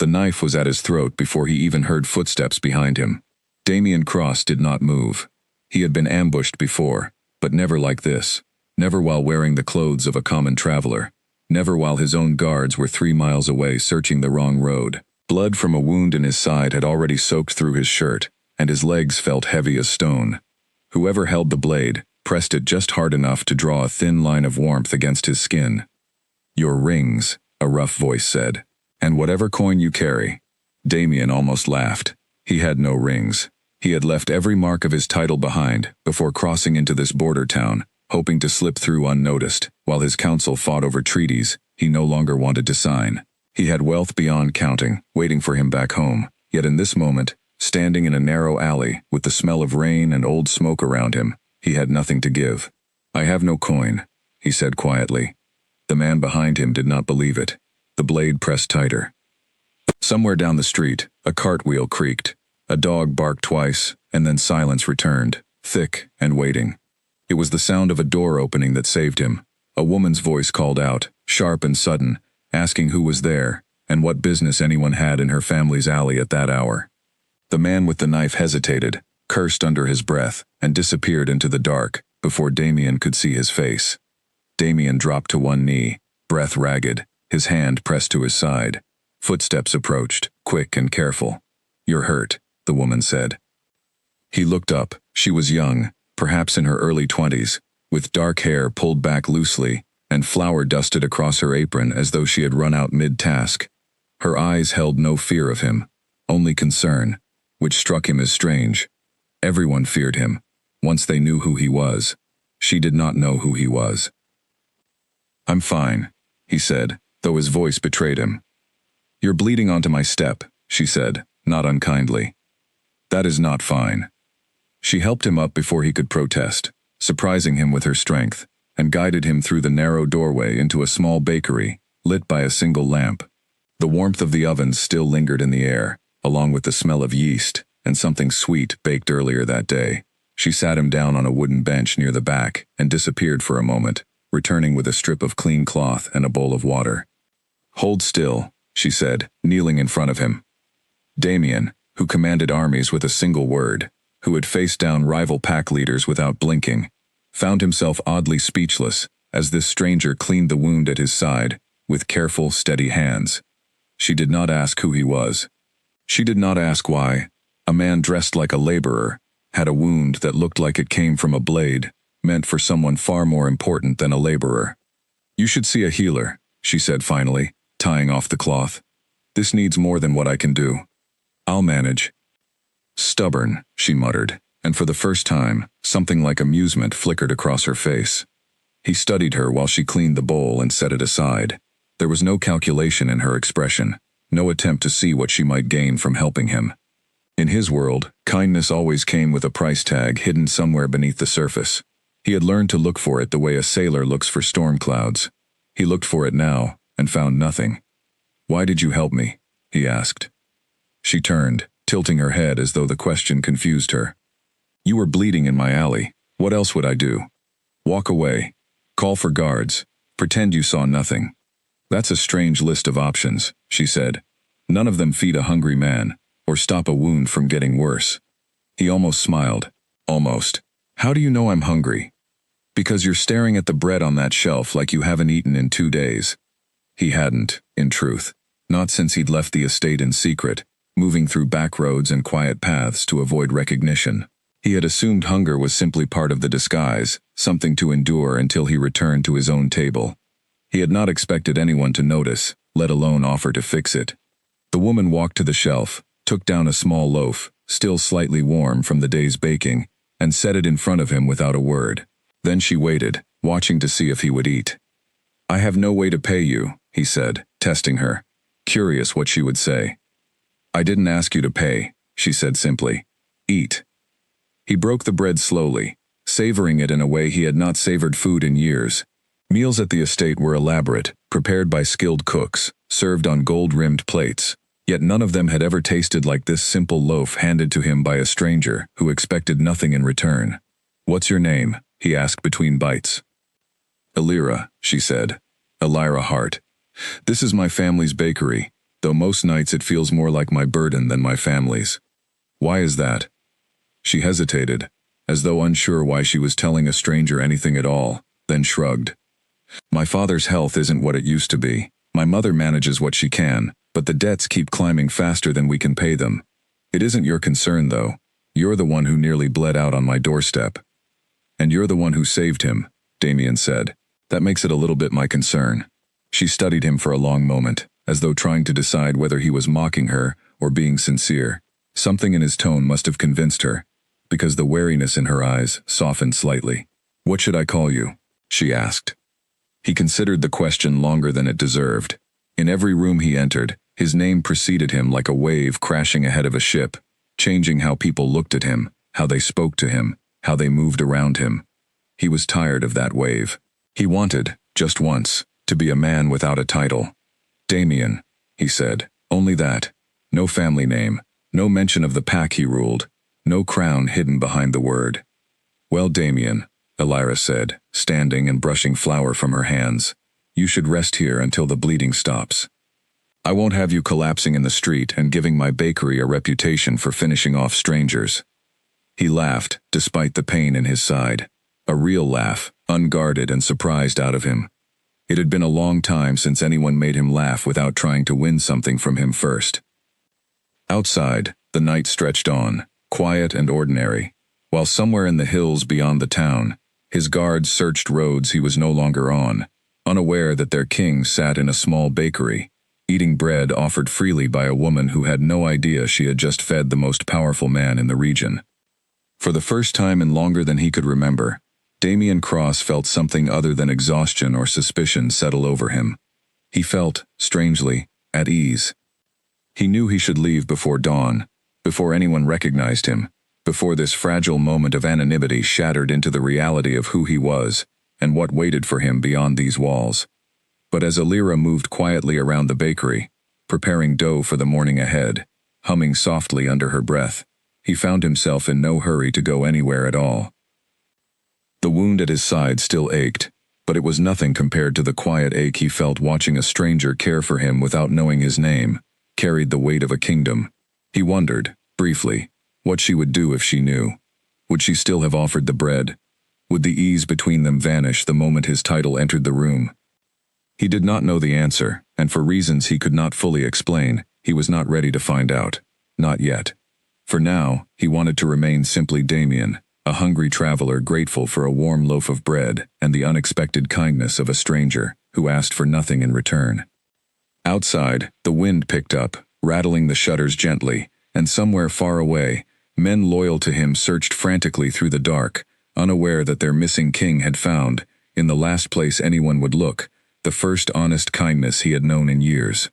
The knife was at his throat before he even heard footsteps behind him. Damien Cross did not move. He had been ambushed before, but never like this. Never while wearing the clothes of a common traveler. Never while his own guards were 3 miles away searching the wrong road. Blood from a wound in his side had already soaked through his shirt, and his legs felt heavy as stone. Whoever held the blade pressed it just hard enough to draw a thin line of warmth against his skin. "Your rings," a rough voice said. "And whatever coin you carry." Damien almost laughed. He had no rings. He had left every mark of his title behind before crossing into this border town, hoping to slip through unnoticed. While his council fought over treaties he no longer wanted to sign. He had wealth beyond counting, waiting for him back home. Yet in this moment, standing in a narrow alley with the smell of rain and old smoke around him, he had nothing to give. "I have no coin," he said quietly. The man behind him did not believe it. The blade pressed tighter. Somewhere down the street, a cartwheel creaked. A dog barked twice, and then silence returned, thick and waiting. It was the sound of a door opening that saved him. A woman's voice called out, sharp and sudden, asking who was there, and what business anyone had in her family's alley at that hour. The man with the knife hesitated, cursed under his breath, and disappeared into the dark before Damien could see his face. Damien dropped to one knee, breath ragged, his hand pressed to his side. Footsteps approached, quick and careful. "You're hurt," the woman said. He looked up. She was young, perhaps in her early 20s, with dark hair pulled back loosely, and flour dusted across her apron as though she had run out mid-task. Her eyes held no fear of him, only concern, which struck him as strange. Everyone feared him, once they knew who he was. She did not know who he was. "I'm fine," he said, though his voice betrayed him. "You're bleeding onto my step," she said, not unkindly. "That is not fine." She helped him up before he could protest, surprising him with her strength, and guided him through the narrow doorway into a small bakery, lit by a single lamp. The warmth of the ovens still lingered in the air, along with the smell of yeast and something sweet baked earlier that day. She sat him down on a wooden bench near the back and disappeared for a moment, returning with a strip of clean cloth and a bowl of water. "Hold still," she said, kneeling in front of him. Damien, who commanded armies with a single word, who had faced down rival pack leaders without blinking, found himself oddly speechless as this stranger cleaned the wound at his side with careful, steady hands. She did not ask who he was. She did not ask why. A man dressed like a laborer had a wound that looked like it came from a blade, meant for someone far more important than a laborer. "You should see a healer," she said finally, tying off the cloth. "This needs more than what I can do. I'll manage." "Stubborn," she muttered, and for the first time, something like amusement flickered across her face. He studied her while she cleaned the bowl and set it aside. There was no calculation in her expression, no attempt to see what she might gain from helping him. In his world, kindness always came with a price tag hidden somewhere beneath the surface. He had learned to look for it the way a sailor looks for storm clouds. He looked for it now, and found nothing. "Why did you help me?" he asked. She turned, tilting her head as though the question confused her. "You were bleeding in my alley. What else would I do? Walk away. Call for guards. Pretend you saw nothing." "That's a strange list of options," she said. "None of them feed a hungry man, or stop a wound from getting worse." He almost smiled. "Almost. How do you know I'm hungry?" "Because you're staring at the bread on that shelf like you haven't eaten in 2 days. He hadn't, in truth. Not since he'd left the estate in secret, moving through back roads and quiet paths to avoid recognition. He had assumed hunger was simply part of the disguise, something to endure until he returned to his own table. He had not expected anyone to notice, let alone offer to fix it. The woman walked to the shelf, took down a small loaf, still slightly warm from the day's baking, and set it in front of him without a word. Then she waited, watching to see if he would eat. "I have no way to pay you," he said, testing her, curious what she would say. "I didn't ask you to pay," she said simply. "Eat." He broke the bread slowly, savoring it in a way he had not savored food in years. Meals at the estate were elaborate, prepared by skilled cooks, served on gold-rimmed plates, yet none of them had ever tasted like this simple loaf handed to him by a stranger who expected nothing in return. "What's your name?" he asked between bites. "Elira," she said. "Elira Hart. This is my family's bakery. though most nights it feels more like my burden than my family's. Why is that? She hesitated, as though unsure why she was telling a stranger anything at all, then shrugged. My father's health isn't what it used to be. My mother manages what she can, but the debts keep climbing faster than we can pay them. It isn't your concern, though. You're the one who nearly bled out on my doorstep. And you're the one who saved him, Damien said. That makes it a little bit my concern. She studied him for a long moment, as though trying to decide whether he was mocking her or being sincere. Something in his tone must have convinced her, because the wariness in her eyes softened slightly. What should I call you? She asked. He considered the question longer than it deserved. In every room he entered, his name preceded him like a wave crashing ahead of a ship, changing how people looked at him, how they spoke to him, how they moved around him. He was tired of that wave. He wanted, just once, to be a man without a title. Damien, he said, only that. No family name, no mention of the pack he ruled, no crown hidden behind the word. Well, Damien, Elira said, standing and brushing flour from her hands, you should rest here until the bleeding stops. I won't have you collapsing in the street and giving my bakery a reputation for finishing off strangers. He laughed, despite the pain in his side. A real laugh, unguarded and surprised out of him. It had been a long time since anyone made him laugh without trying to win something from him first. Outside, the night stretched on, quiet and ordinary, while somewhere in the hills beyond the town, his guards searched roads he was no longer on, unaware that their king sat in a small bakery, eating bread offered freely by a woman who had no idea she had just fed the most powerful man in the region. For the first time in longer than he could remember, Damien Cross felt something other than exhaustion or suspicion settle over him. He felt, strangely, at ease. He knew he should leave before dawn, before anyone recognized him, before this fragile moment of anonymity shattered into the reality of who he was and what waited for him beyond these walls. But as Elira moved quietly around the bakery, preparing dough for the morning ahead, humming softly under her breath, he found himself in no hurry to go anywhere at all. The wound at his side still ached, but it was nothing compared to the quiet ache he felt watching a stranger care for him without knowing his name, carried the weight of a kingdom. He wondered, briefly, what she would do if she knew. Would she still have offered the bread? Would the ease between them vanish the moment his title entered the room? He did not know the answer, and for reasons he could not fully explain, he was not ready to find out. Not yet. For now, he wanted to remain simply Damien, a hungry traveler grateful for a warm loaf of bread and the unexpected kindness of a stranger who asked for nothing in return. Outside, the wind picked up, rattling the shutters gently, and somewhere far away, men loyal to him searched frantically through the dark, unaware that their missing king had found, in the last place anyone would look, the first honest kindness he had known in years.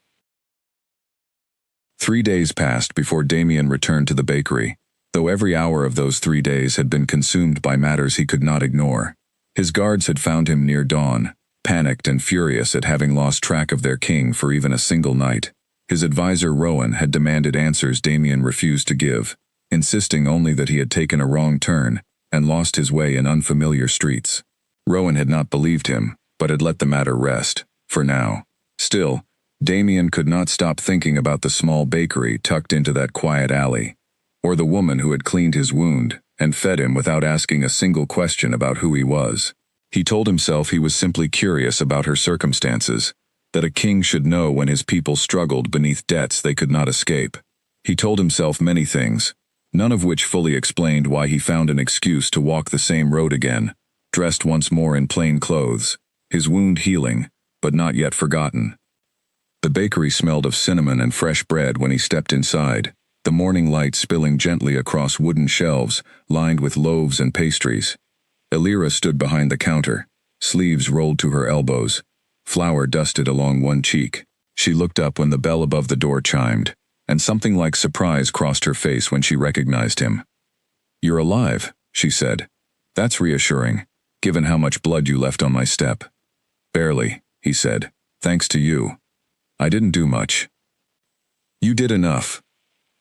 3 days passed before Damien returned to the bakery, though every hour of those 3 days had been consumed by matters he could not ignore. His guards had found him near dawn, panicked and furious at having lost track of their king for even a single night. His advisor Rowan had demanded answers Damien refused to give, insisting only that he had taken a wrong turn and lost his way in unfamiliar streets. Rowan had not believed him, but had let the matter rest, for now. Still, Damien could not stop thinking about the small bakery tucked into that quiet alley, or the woman who had cleaned his wound and fed him without asking a single question about who he was. He told himself he was simply curious about her circumstances, that a king should know when his people struggled beneath debts they could not escape. He told himself many things, none of which fully explained why he found an excuse to walk the same road again, dressed once more in plain clothes, his wound healing, but not yet forgotten. The bakery smelled of cinnamon and fresh bread when he stepped inside, the morning light spilling gently across wooden shelves lined with loaves and pastries. Elira stood behind the counter, sleeves rolled to her elbows, flour dusted along one cheek. She looked up when the bell above the door chimed, and something like surprise crossed her face when she recognized him. "You're alive," she said. "That's reassuring, given how much blood you left on my step." "Barely," he said. "Thanks to you. I didn't do much." "You did enough."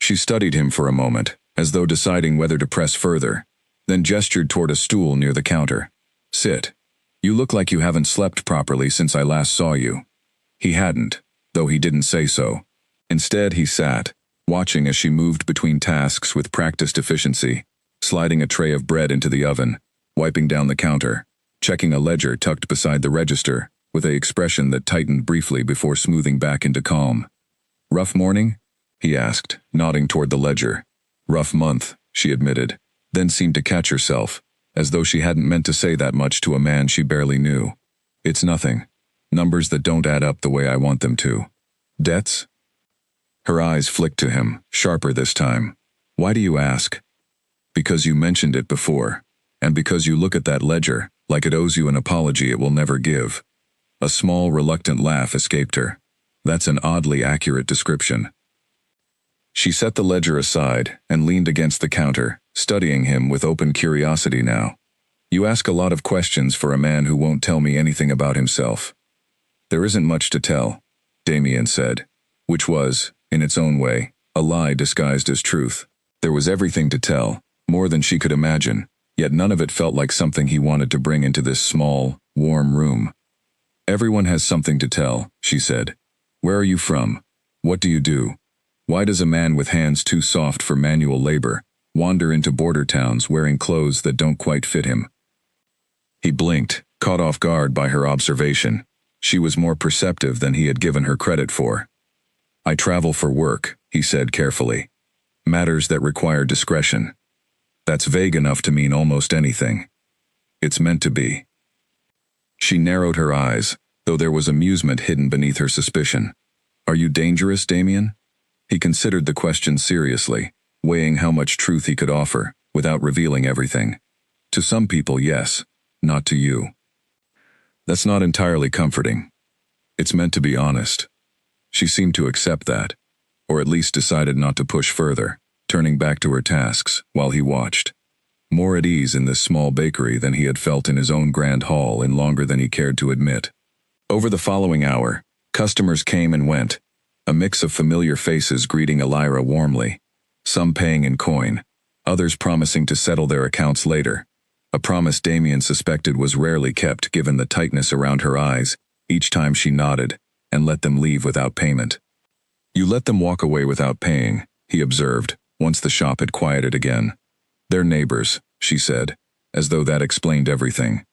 She studied him for a moment, as though deciding whether to press further, then gestured toward a stool near the counter. "Sit. You look like you haven't slept properly since I last saw you." He hadn't, though he didn't say so. Instead, he sat, watching as she moved between tasks with practiced efficiency, sliding a tray of bread into the oven, wiping down the counter, checking a ledger tucked beside the register, with an expression that tightened briefly before smoothing back into calm. "Rough morning?" he asked, nodding toward the ledger. "Rough month," she admitted, then seemed to catch herself, as though she hadn't meant to say that much to a man she barely knew. "It's nothing. Numbers that don't add up the way I want them to." "Debts?" Her eyes flicked to him, sharper this time. "Why do you ask?" "Because you mentioned it before, and because you look at that ledger like it owes you an apology it will never give." A small, reluctant laugh escaped her. "That's an oddly accurate description." She set the ledger aside and leaned against the counter, studying him with open curiosity now. "You ask a lot of questions for a man who won't tell me anything about himself." "There isn't much to tell," Damien said, which was, in its own way, a lie disguised as truth. There was everything to tell, more than she could imagine, yet none of it felt like something he wanted to bring into this small, warm room. "Everyone has something to tell," she said. "Where are you from? What do you do? Why does a man with hands too soft for manual labor wander into border towns wearing clothes that don't quite fit him?" He blinked, caught off guard by her observation. She was more perceptive than he had given her credit for. "I travel for work," he said carefully. "Matters that require discretion." That's vague enough to mean almost anything. It's meant to be. She narrowed her eyes, though there was amusement hidden beneath her suspicion. "Are you dangerous, Damien?" He considered the question seriously, weighing how much truth he could offer, without revealing everything. "To some people, yes. Not to you." "That's not entirely comforting. It's meant to be honest." She seemed to accept that, or at least decided not to push further, turning back to her tasks while he watched. More at ease in this small bakery than he had felt in his own grand hall in longer than he cared to admit. Over the following hour, customers came and went, a mix of familiar faces greeting Elira warmly, some paying in coin, others promising to settle their accounts later, a promise Damien suspected was rarely kept given the tightness around her eyes each time she nodded and let them leave without payment. "You let them walk away without paying," he observed, once the shop had quieted again. "They're neighbors," she said, as though that explained everything.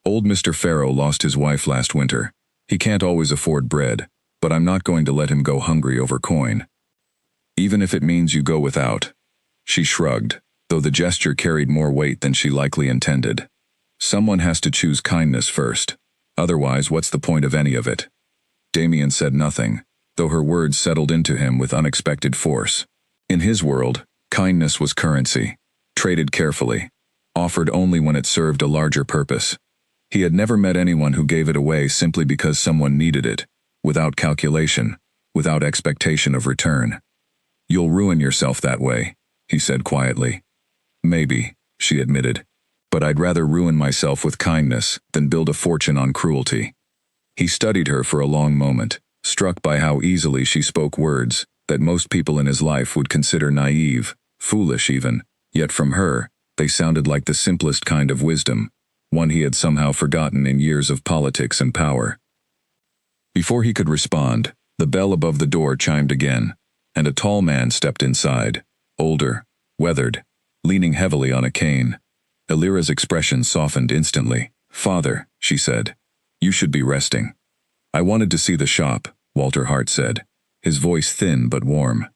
"Old Mr. Farrow lost his wife last winter. He can't always afford bread, but I'm not going to let him go hungry over coin. Even if it means you go without." She shrugged, though the gesture carried more weight than she likely intended. "Someone has to choose kindness first. Otherwise, what's the point of any of it?" Damien said nothing, though her words settled into him with unexpected force. In his world, kindness was currency, traded carefully, offered only when it served a larger purpose. He had never met anyone who gave it away simply because someone needed it, without calculation, without expectation of return. "You'll ruin yourself that way," he said quietly. "Maybe," she admitted, "but I'd rather ruin myself with kindness than build a fortune on cruelty." He studied her for a long moment, struck by how easily she spoke words that most people in his life would consider naive, foolish even, yet from her, they sounded like the simplest kind of wisdom, one he had somehow forgotten in years of politics and power. Before he could respond, the bell above the door chimed again, and a tall man stepped inside, older, weathered, leaning heavily on a cane. Elira's expression softened instantly. "Father," she said, "you should be resting." "I wanted to see the shop," Walter Hart said, his voice thin but warm.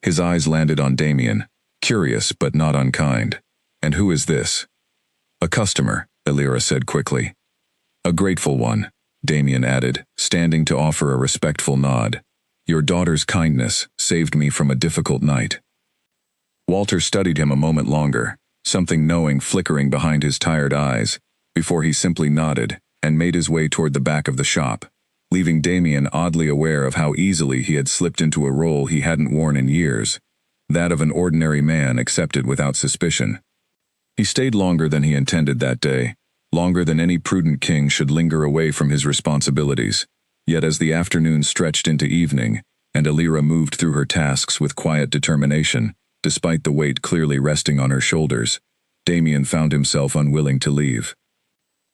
His eyes landed on Damien, curious but not unkind. "And who is this?" "A customer," Elira said quickly. "A grateful one," Damien added, standing to offer a respectful nod. "Your daughter's kindness saved me from a difficult night." Walter studied him a moment longer, something knowing flickering behind his tired eyes, before he simply nodded and made his way toward the back of the shop, leaving Damien oddly aware of how easily he had slipped into a role he hadn't worn in years, that of an ordinary man accepted without suspicion. He stayed longer than he intended that day, longer than any prudent king should linger away from his responsibilities. Yet as the afternoon stretched into evening, and Elira moved through her tasks with quiet determination, despite the weight clearly resting on her shoulders, Damien found himself unwilling to leave.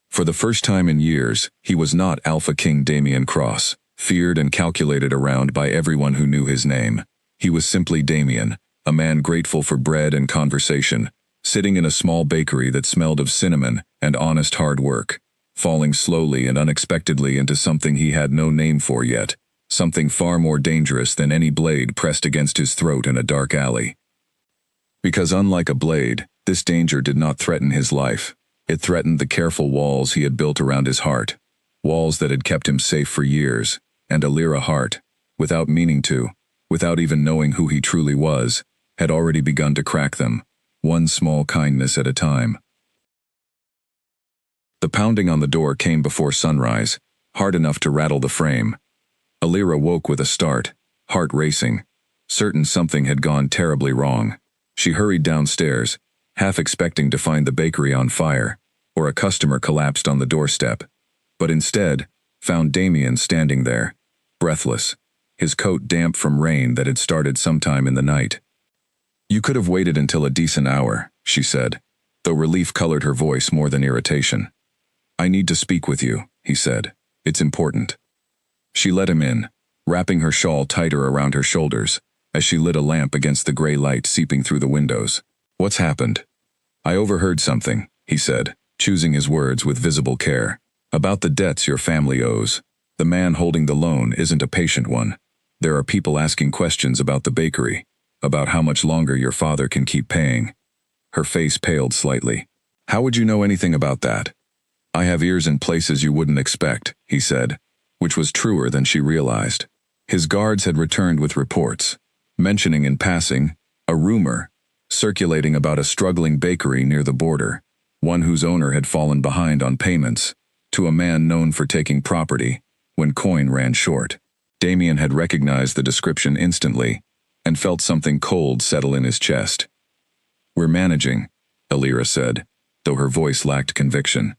For the first time in years, he was not Alpha King Damien Cross, feared and calculated around by everyone who knew his name. He was simply Damien, a man grateful for bread and conversation, sitting in a small bakery that smelled of cinnamon and honest hard work, falling slowly and unexpectedly into something he had no name for yet, something far more dangerous than any blade pressed against his throat in a dark alley. Because unlike a blade, this danger did not threaten his life. It threatened the careful walls he had built around his heart, walls that had kept him safe for years, and Alira Hart, without meaning to, without even knowing who he truly was, had already begun to crack them, one small kindness at a time. The pounding on the door came before sunrise, hard enough to rattle the frame. Alira woke with a start, heart racing, certain something had gone terribly wrong. She hurried downstairs, half expecting to find the bakery on fire, or a customer collapsed on the doorstep, but instead found Damien standing there, breathless, his coat damp from rain that had started sometime in the night. "You could have waited until a decent hour," she said, though relief colored her voice more than irritation. "I need to speak with you," he said. "It's important." She let him in, wrapping her shawl tighter around her shoulders, as she lit a lamp against the gray light seeping through the windows. "What's happened?" "I overheard something," he said, choosing his words with visible care. "About the debts your family owes. The man holding the loan isn't a patient one. There are people asking questions about the bakery, about how much longer your father can keep paying." Her face paled slightly. "How would you know anything about that?" "I have ears in places you wouldn't expect," he said, which was truer than she realized. His guards had returned with reports, mentioning in passing a rumor circulating about a struggling bakery near the border, one whose owner had fallen behind on payments, to a man known for taking property when coin ran short. Damien had recognized the description instantly and felt something cold settle in his chest. "We're managing," Alira said, though her voice lacked conviction.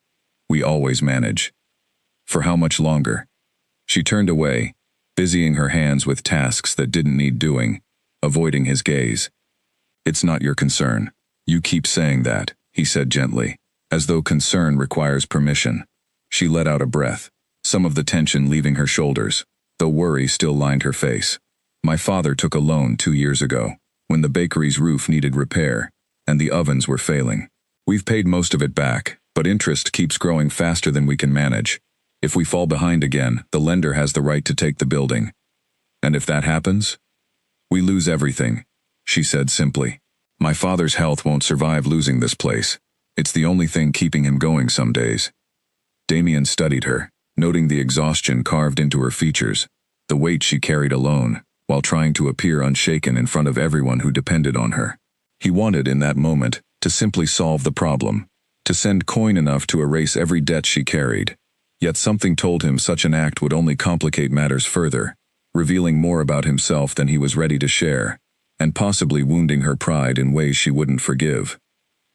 "We always manage." "For how much longer?" She turned away, busying her hands with tasks that didn't need doing, avoiding his gaze. "It's not your concern. You keep saying that," he said gently, as though concern requires permission. She let out a breath, some of the tension leaving her shoulders, though worry still lined her face. "My father took a loan 2 years ago, when the bakery's roof needed repair, and the ovens were failing. We've paid most of it back, but interest keeps growing faster than we can manage. If we fall behind again, the lender has the right to take the building. And if that happens, we lose everything," she said simply. "My father's health won't survive losing this place. It's the only thing keeping him going some days." Damien studied her, noting the exhaustion carved into her features, the weight she carried alone, while trying to appear unshaken in front of everyone who depended on her. He wanted, in that moment, to simply solve the problem, to send coin enough to erase every debt she carried. Yet something told him such an act would only complicate matters further, revealing more about himself than he was ready to share, and possibly wounding her pride in ways she wouldn't forgive.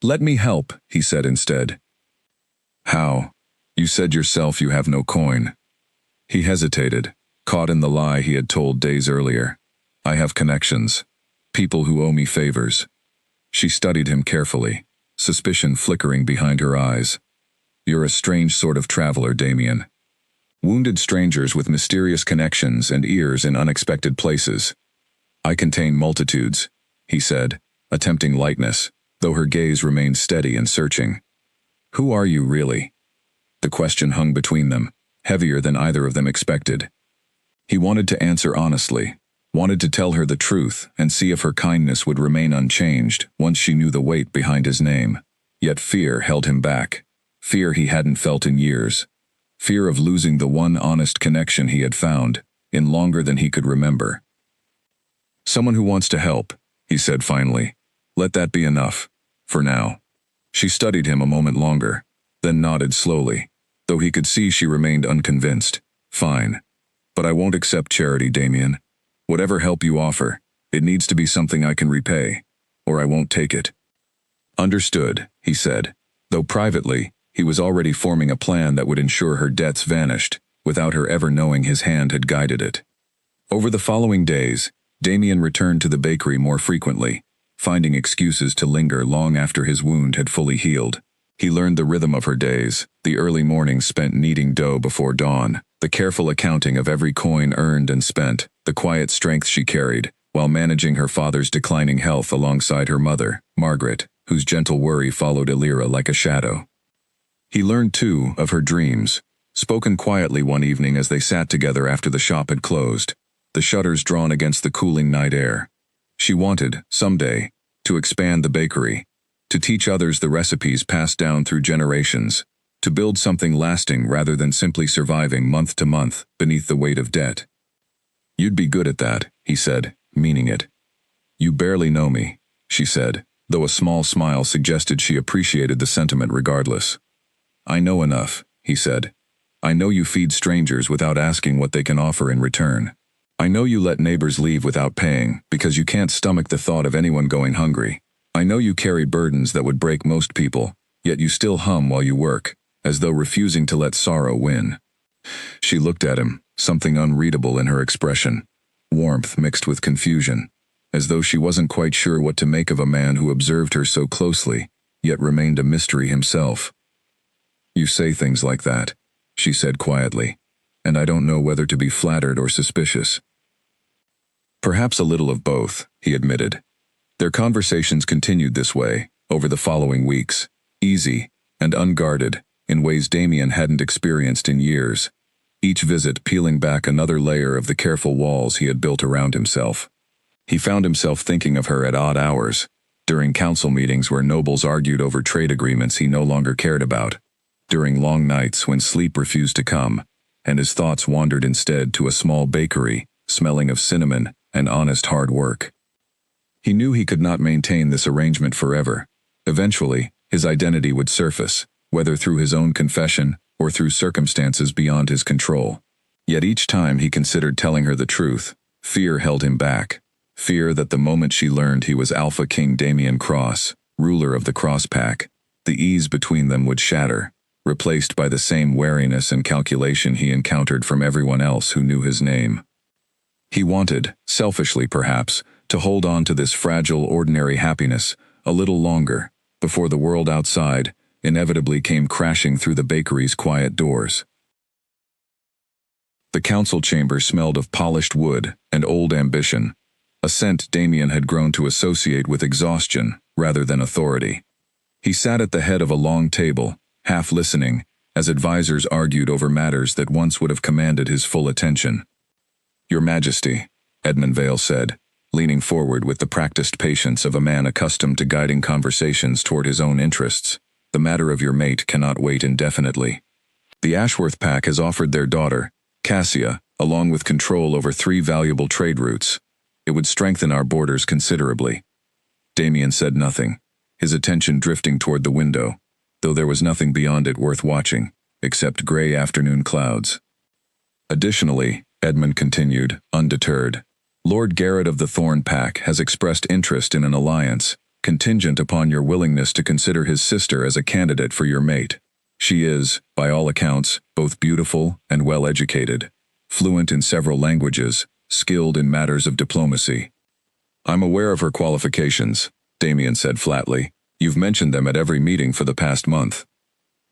"Let me help," he said instead. "How? You said yourself you have no coin." He hesitated, caught in the lie he had told days earlier. "I have connections. People who owe me favors." She studied him carefully, suspicion flickering behind her eyes. "You're a strange sort of traveler, Damien. Wounded strangers with mysterious connections and ears in unexpected places." "I contain multitudes," he said, attempting lightness, though her gaze remained steady and searching. "Who are you, really?" The question hung between them, heavier than either of them expected. He wanted to answer honestly, wanted to tell her the truth and see if her kindness would remain unchanged once she knew the weight behind his name. Yet fear held him back, fear he hadn't felt in years, fear of losing the one honest connection he had found, in longer than he could remember. "Someone who wants to help," he said finally. "Let that be enough, for now." She studied him a moment longer, then nodded slowly, though he could see she remained unconvinced. "Fine. But I won't accept charity, Damien. Whatever help you offer, it needs to be something I can repay, or I won't take it." "Understood," he said, though privately, he was already forming a plan that would ensure her debts vanished, without her ever knowing his hand had guided it. Over the following days, Damien returned to the bakery more frequently, finding excuses to linger long after his wound had fully healed. He learned the rhythm of her days, the early mornings spent kneading dough before dawn, The careful accounting of every coin earned and spent, the quiet strength she carried, while managing her father's declining health alongside her mother, Margaret, whose gentle worry followed Elira like a shadow. He learned, too, of her dreams, spoken quietly one evening as they sat together after the shop had closed, the shutters drawn against the cooling night air. She wanted, someday, to expand the bakery, to teach others the recipes passed down through generations, to build something lasting rather than simply surviving month to month beneath the weight of debt. "You'd be good at that," he said, meaning it. "You barely know me," she said, though a small smile suggested she appreciated the sentiment regardless. "I know enough," he said. "I know you feed strangers without asking what they can offer in return. I know you let neighbors leave without paying because you can't stomach the thought of anyone going hungry. I know you carry burdens that would break most people, yet you still hum while you work, as though refusing to let sorrow win." She looked at him, something unreadable in her expression, warmth mixed with confusion, as though she wasn't quite sure what to make of a man who observed her so closely, yet remained a mystery himself. "You say things like that," she said quietly, "and I don't know whether to be flattered or suspicious." "Perhaps a little of both," he admitted. Their conversations continued this way, over the following weeks, easy and unguarded, in ways Damien hadn't experienced in years, each visit peeling back another layer of the careful walls he had built around himself. He found himself thinking of her at odd hours, during council meetings where nobles argued over trade agreements he no longer cared about, during long nights when sleep refused to come, and his thoughts wandered instead to a small bakery, smelling of cinnamon and honest hard work. He knew he could not maintain this arrangement forever. Eventually, his identity would surface, whether through his own confession or through circumstances beyond his control. Yet each time he considered telling her the truth, fear held him back. Fear that the moment she learned he was Alpha King Damien Cross, ruler of the Cross Pack, the ease between them would shatter, replaced by the same wariness and calculation he encountered from everyone else who knew his name. He wanted, selfishly perhaps, to hold on to this fragile, ordinary happiness a little longer, before the world outside inevitably came crashing through the bakery's quiet doors. The council chamber smelled of polished wood and old ambition, a scent Damien had grown to associate with exhaustion rather than authority. He sat at the head of a long table, half listening, as advisors argued over matters that once would have commanded his full attention. "Your Majesty," Edmund Vale said, leaning forward with the practiced patience of a man accustomed to guiding conversations toward his own interests, "the matter of your mate cannot wait indefinitely. The Ashworth pack has offered their daughter, Cassia, along with control over 3 valuable trade routes. It would strengthen our borders considerably." Damien said nothing, his attention drifting toward the window, though there was nothing beyond it worth watching, except gray afternoon clouds. "Additionally," Edmund continued, undeterred, "Lord Garrett of the Thorn Pack has expressed interest in an alliance, contingent upon your willingness to consider his sister as a candidate for your mate. She is, by all accounts, both beautiful and well-educated, fluent in several languages, skilled in matters of diplomacy." "I'm aware of her qualifications," Damien said flatly. "You've mentioned them at every meeting for the past month."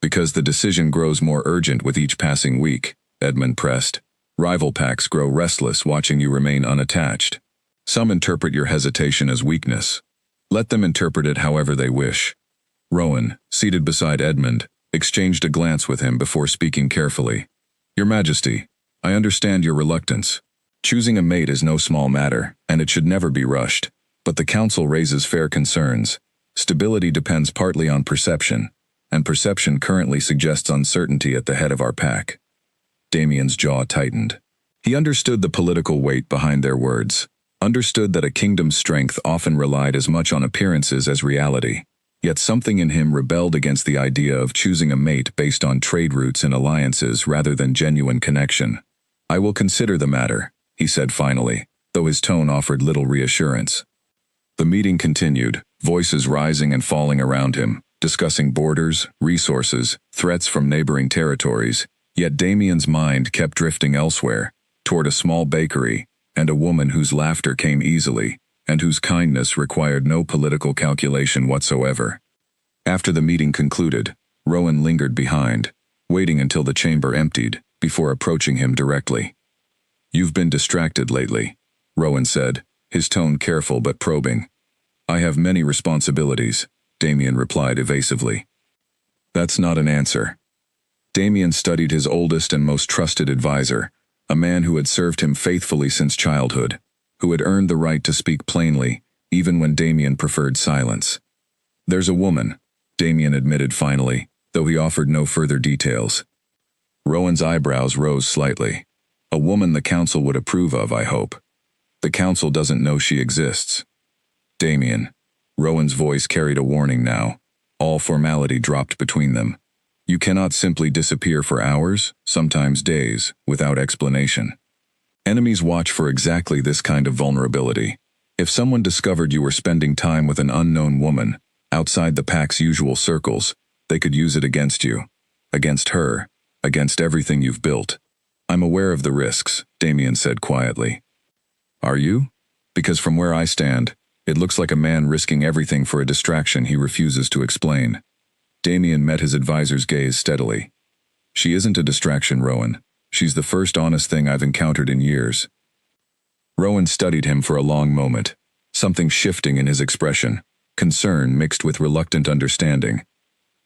"Because the decision grows more urgent with each passing week," Edmund pressed. "Rival packs grow restless watching you remain unattached. Some interpret your hesitation as weakness. Let them interpret it however they wish." Rowan, seated beside Edmund, exchanged a glance with him before speaking carefully. "Your Majesty, I understand your reluctance. Choosing a mate is no small matter, and it should never be rushed. But the Council raises fair concerns. Stability depends partly on perception, and perception currently suggests uncertainty at the head of our pack." Damien's jaw tightened. He understood the political weight behind their words, understood that a kingdom's strength often relied as much on appearances as reality. Yet something in him rebelled against the idea of choosing a mate based on trade routes and alliances rather than genuine connection. "I will consider the matter," he said finally, though his tone offered little reassurance. The meeting continued, voices rising and falling around him, discussing borders, resources, threats from neighboring territories, yet Damien's mind kept drifting elsewhere, toward a small bakery, and a woman whose laughter came easily, and whose kindness required no political calculation whatsoever. After the meeting concluded, Rowan lingered behind, waiting until the chamber emptied, before approaching him directly. "You've been distracted lately," Rowan said, his tone careful but probing. "I have many responsibilities," Damien replied evasively. "That's not an answer." Damien studied his oldest and most trusted advisor, a man who had served him faithfully since childhood, who had earned the right to speak plainly, even when Damien preferred silence. "There's a woman," Damien admitted finally, though he offered no further details. Rowan's eyebrows rose slightly. "A woman the council would approve of, I hope. The council doesn't know she exists." "Damien." Rowan's voice carried a warning now. All formality dropped between them. "You cannot simply disappear for hours, sometimes days, without explanation. Enemies watch for exactly this kind of vulnerability. If someone discovered you were spending time with an unknown woman, outside the pack's usual circles, they could use it against you. Against her. Against everything you've built." "I'm aware of the risks," Damien said quietly. "Are you? Because from where I stand, it looks like a man risking everything for a distraction he refuses to explain." Damien met his advisor's gaze steadily. "She isn't a distraction, Rowan. She's the first honest thing I've encountered in years." Rowan studied him for a long moment, something shifting in his expression, concern mixed with reluctant understanding.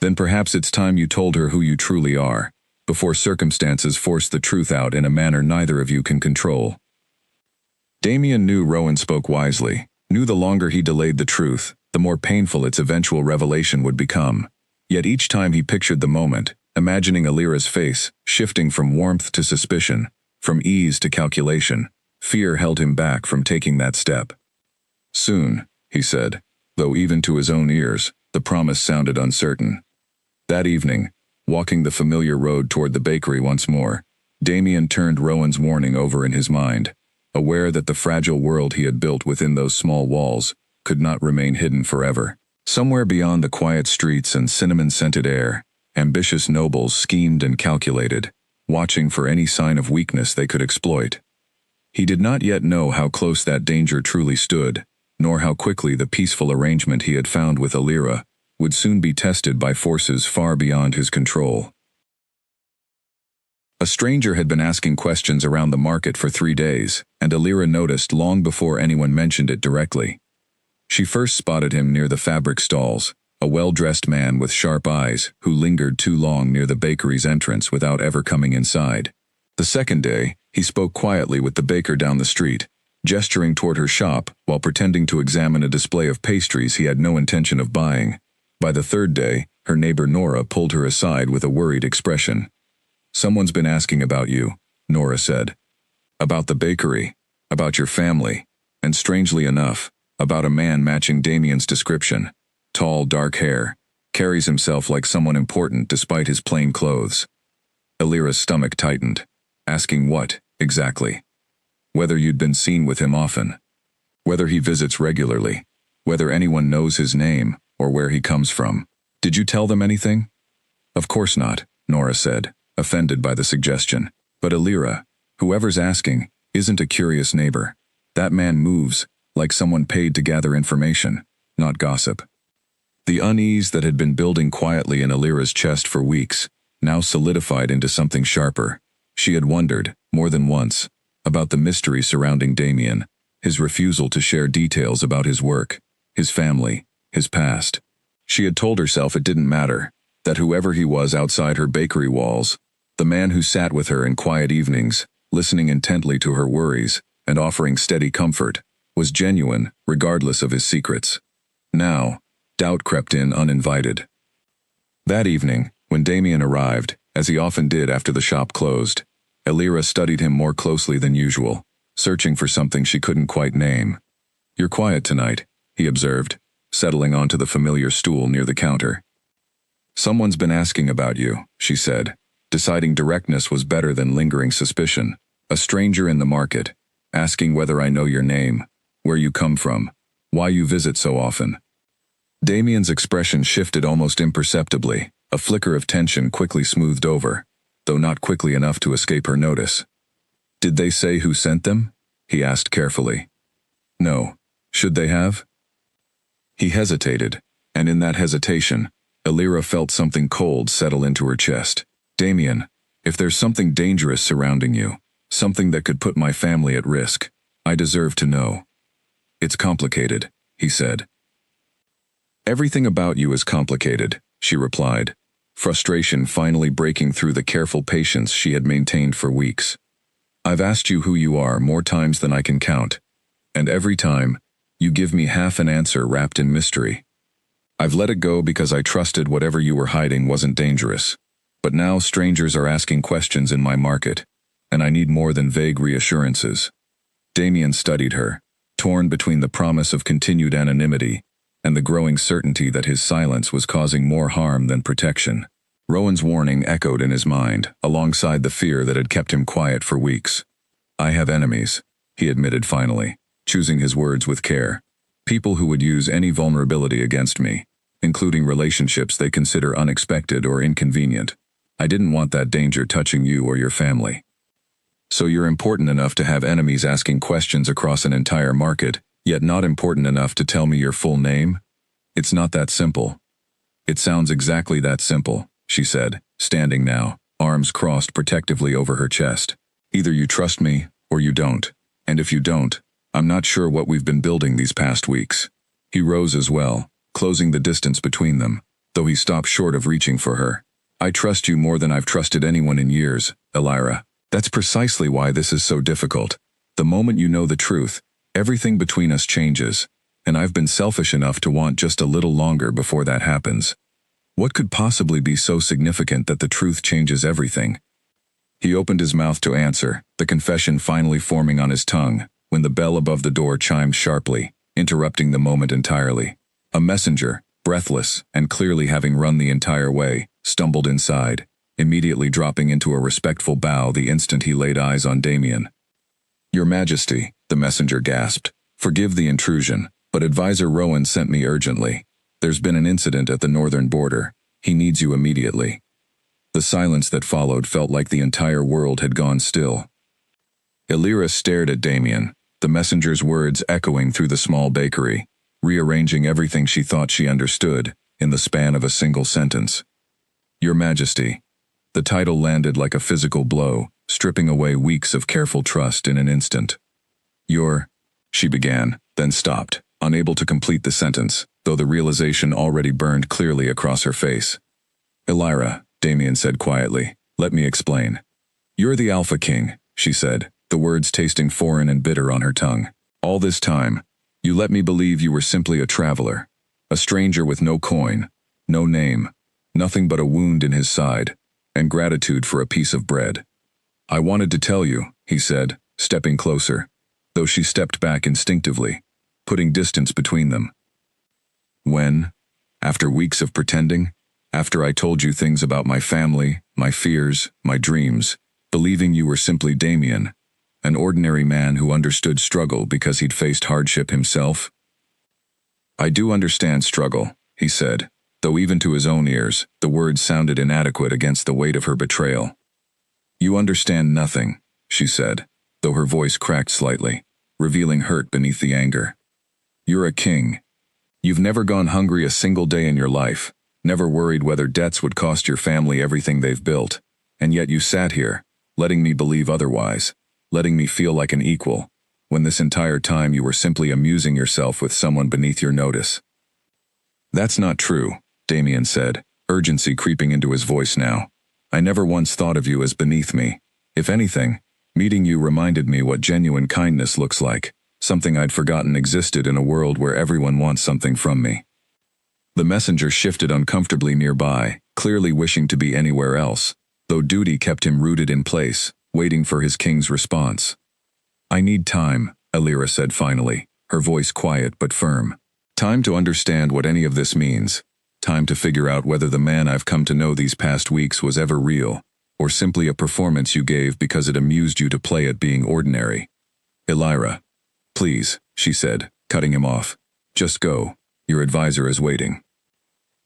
"Then perhaps it's time you told her who you truly are, before circumstances force the truth out in a manner neither of you can control." Damien knew Rowan spoke wisely, knew the longer he delayed the truth, the more painful its eventual revelation would become. Yet each time he pictured the moment, imagining Alira's face, shifting from warmth to suspicion, from ease to calculation, fear held him back from taking that step. "Soon," he said, though even to his own ears, the promise sounded uncertain. That evening, walking the familiar road toward the bakery once more, Damien turned Rowan's warning over in his mind, aware that the fragile world he had built within those small walls could not remain hidden forever. Somewhere beyond the quiet streets and cinnamon-scented air, ambitious nobles schemed and calculated, watching for any sign of weakness they could exploit. He did not yet know how close that danger truly stood, nor how quickly the peaceful arrangement he had found with Alira would soon be tested by forces far beyond his control. A stranger had been asking questions around the market for 3 days, and Alira noticed long before anyone mentioned it directly. She first spotted him near the fabric stalls, a well-dressed man with sharp eyes who lingered too long near the bakery's entrance without ever coming inside. The second day, he spoke quietly with the baker down the street, gesturing toward her shop while pretending to examine a display of pastries he had no intention of buying. By the third day, her neighbor Nora pulled her aside with a worried expression. "Someone's been asking about you," Nora said. "About the bakery, about your family, and strangely enough, about a man matching Damien's description. Tall, dark hair, carries himself like someone important despite his plain clothes." Alira's stomach tightened. Asking what, exactly? Whether you'd been seen with him often. Whether he visits regularly. Whether anyone knows his name, or where he comes from. "Did you tell them anything?" "Of course not," Nora said, offended by the suggestion. "But Alira, whoever's asking, isn't a curious neighbor. That man moves, like someone paid to gather information, not gossip." The unease that had been building quietly in Alira's chest for weeks, now solidified into something sharper. She had wondered, more than once, about the mystery surrounding Damien, his refusal to share details about his work, his family, his past. She had told herself it didn't matter, that whoever he was outside her bakery walls, the man who sat with her in quiet evenings, listening intently to her worries and offering steady comfort, was genuine regardless of his secrets. Now, doubt crept in uninvited. That evening, when Damien arrived, as he often did after the shop closed, Alira studied him more closely than usual, searching for something she couldn't quite name. "You're quiet tonight," he observed, settling onto the familiar stool near the counter. "Someone's been asking about you," she said, deciding directness was better than lingering suspicion. "A stranger in the market, asking whether I know your name, where you come from, why you visit so often." Damien's expression shifted almost imperceptibly, a flicker of tension quickly smoothed over, though not quickly enough to escape her notice. "Did they say who sent them?" he asked carefully. "No. Should they have?" He hesitated, and in that hesitation, Alira felt something cold settle into her chest. "Damien, If there's something dangerous surrounding you, something that could put my family at risk, I deserve to know. It's complicated, he said. Everything about you is complicated, she replied, frustration finally breaking through the careful patience she had maintained for weeks. I've asked you who you are more times than I can count, and every time, you give me half an answer wrapped in mystery. I've let it go because I trusted whatever you were hiding wasn't dangerous. But now strangers are asking questions in my market, and I need more than vague reassurances. Damien studied her, torn between the promise of continued anonymity and the growing certainty that his silence was causing more harm than protection. Rowan's warning echoed in his mind, alongside the fear that had kept him quiet for weeks. I have enemies, he admitted finally, choosing his words with care. People who would use any vulnerability against me, including relationships they consider unexpected or inconvenient. I didn't want that danger touching you or your family. So you're important enough to have enemies asking questions across an entire market, yet not important enough to tell me your full name? It's not that simple. It sounds exactly that simple, she said, standing now, arms crossed protectively over her chest. Either you trust me, or you don't. And if you don't, I'm not sure what we've been building these past weeks. He rose as well, closing the distance between them, though he stopped short of reaching for her. I trust you more than I've trusted anyone in years, Elira. That's precisely why this is so difficult. The moment you know the truth, everything between us changes, and I've been selfish enough to want just a little longer before that happens. What could possibly be so significant that the truth changes everything? He opened his mouth to answer, the confession finally forming on his tongue, when the bell above the door chimed sharply, interrupting the moment entirely. A messenger, breathless and clearly having run the entire way, stumbled inside, immediately dropping into a respectful bow the instant he laid eyes on Damien. Your Majesty, the messenger gasped, forgive the intrusion, but Advisor Rowan sent me urgently. There's been an incident at the northern border. He needs you immediately. The silence that followed felt like the entire world had gone still. Elira stared at Damien, the messenger's words echoing through the small bakery, rearranging everything she thought she understood in the span of a single sentence. Your Majesty. The title landed like a physical blow, stripping away weeks of careful trust in an instant. She began, then stopped, unable to complete the sentence, though the realization already burned clearly across her face. Elira, Damien said quietly, let me explain. You're the Alpha King, she said, the words tasting foreign and bitter on her tongue. All this time, you let me believe you were simply a traveler, a stranger with no coin, no name, nothing but a wound in his side, and gratitude for a piece of bread. I wanted to tell you, he said, stepping closer, though she stepped back instinctively, putting distance between them. When, after weeks of pretending, after I told you things about my family, my fears, my dreams, believing you were simply Damien, an ordinary man who understood struggle because he'd faced hardship himself. I do understand struggle, he said, though even to his own ears, the words sounded inadequate against the weight of her betrayal. You understand nothing, she said, though her voice cracked slightly, revealing hurt beneath the anger. You're a king. You've never gone hungry a single day in your life, never worried whether debts would cost your family everything they've built, and yet you sat here, letting me believe otherwise, letting me feel like an equal, when this entire time you were simply amusing yourself with someone beneath your notice. That's not true, Damien said, urgency creeping into his voice now. I never once thought of you as beneath me. If anything, meeting you reminded me what genuine kindness looks like, something I'd forgotten existed in a world where everyone wants something from me. The messenger shifted uncomfortably nearby, clearly wishing to be anywhere else, though duty kept him rooted in place, waiting for his king's response. I need time, Elira said finally, her voice quiet but firm. Time to understand what any of this means. Time to figure out whether the man I've come to know these past weeks was ever real, or simply a performance you gave because it amused you to play at being ordinary. Elira. Please, she said, cutting him off. Just go. Your advisor is waiting.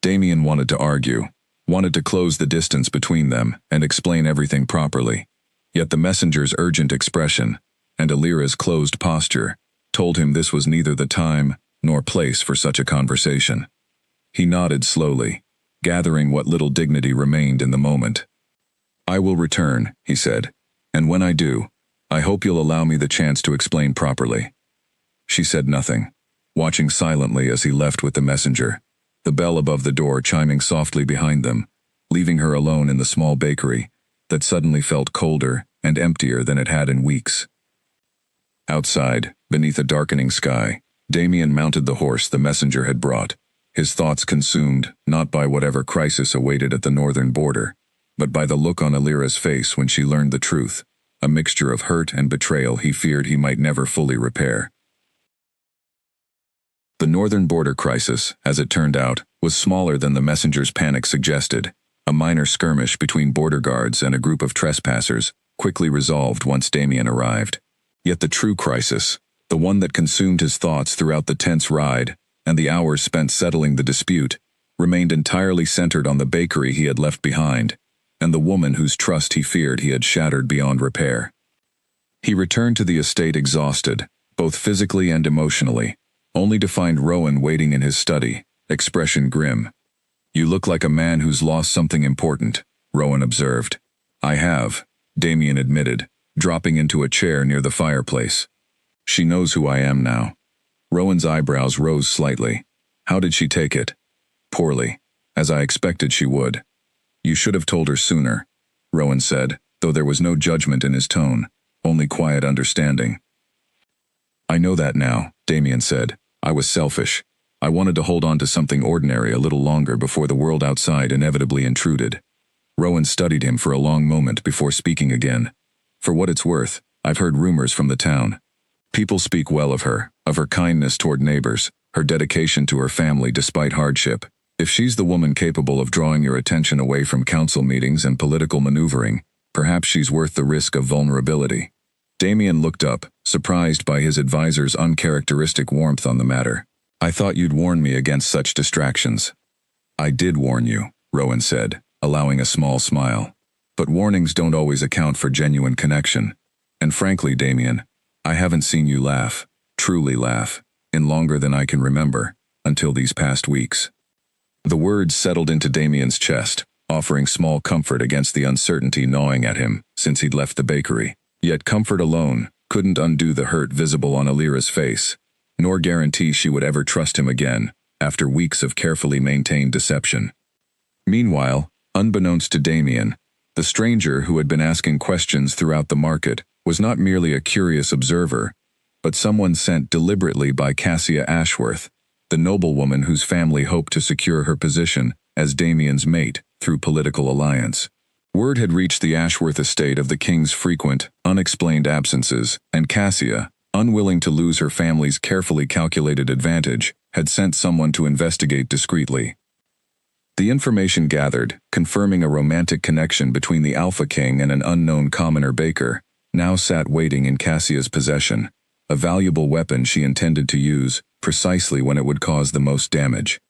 Damien wanted to argue, wanted to close the distance between them and explain everything properly. Yet the messenger's urgent expression, and Elira's closed posture, told him this was neither the time nor place for such a conversation. He nodded slowly, gathering what little dignity remained in the moment. I will return, he said. And when I do, I hope you'll allow me the chance to explain properly. She said nothing, watching silently as he left with the messenger, the bell above the door chiming softly behind them, leaving her alone in the small bakery that suddenly felt colder and emptier than it had in weeks. Outside, beneath a darkening sky, Damien mounted the horse the messenger had brought, his thoughts consumed not by whatever crisis awaited at the northern border, but by the look on Alira's face when she learned the truth, a mixture of hurt and betrayal he feared he might never fully repair. The northern border crisis, as it turned out, was smaller than the messenger's panic suggested. A minor skirmish between border guards and a group of trespassers, quickly resolved once Damien arrived. Yet the true crisis, the one that consumed his thoughts throughout the tense ride and the hours spent settling the dispute, remained entirely centered on the bakery he had left behind, and the woman whose trust he feared he had shattered beyond repair. He returned to the estate exhausted, both physically and emotionally, only to find Rowan waiting in his study, expression grim. You look like a man who's lost something important, Rowan observed. I have, Damien admitted, dropping into a chair near the fireplace. She knows who I am now. Rowan's eyebrows rose slightly. How did she take it? Poorly, as I expected she would. You should have told her sooner, Rowan said, though there was no judgment in his tone, only quiet understanding. I know that now, Damien said. I was selfish. I wanted to hold on to something ordinary a little longer before the world outside inevitably intruded. Rowan studied him for a long moment before speaking again. For what it's worth, I've heard rumors from the town. People speak well of her kindness toward neighbors, her dedication to her family despite hardship. If she's the woman capable of drawing your attention away from council meetings and political maneuvering, perhaps she's worth the risk of vulnerability. Damien looked up, surprised by his advisor's uncharacteristic warmth on the matter. I thought you'd warn me against such distractions. I did warn you, Rowan said, allowing a small smile. But warnings don't always account for genuine connection. And frankly, Damien, I haven't seen you laugh, truly laugh, in longer than I can remember, until these past weeks. The words settled into Damien's chest, offering small comfort against the uncertainty gnawing at him since he'd left the bakery. Yet comfort alone couldn't undo the hurt visible on Alira's face, nor guarantee she would ever trust him again, after weeks of carefully maintained deception. Meanwhile, unbeknownst to Damien, the stranger who had been asking questions throughout the market was not merely a curious observer, but someone sent deliberately by Cassia Ashworth, the noblewoman whose family hoped to secure her position as Damien's mate through political alliance. Word had reached the Ashworth estate of the king's frequent, unexplained absences, and Cassia, unwilling to lose her family's carefully calculated advantage, had sent someone to investigate discreetly. The information gathered, confirming a romantic connection between the Alpha King and an unknown commoner baker, now sat waiting in Cassia's possession, a valuable weapon she intended to use precisely when it would cause the most damage.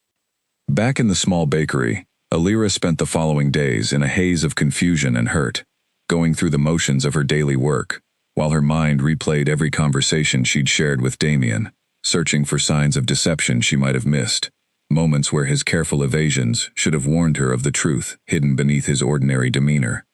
Back in the small bakery, Alira spent the following days in a haze of confusion and hurt, going through the motions of her daily work, while her mind replayed every conversation she'd shared with Damien, searching for signs of deception she might have missed, moments where his careful evasions should have warned her of the truth hidden beneath his ordinary demeanor.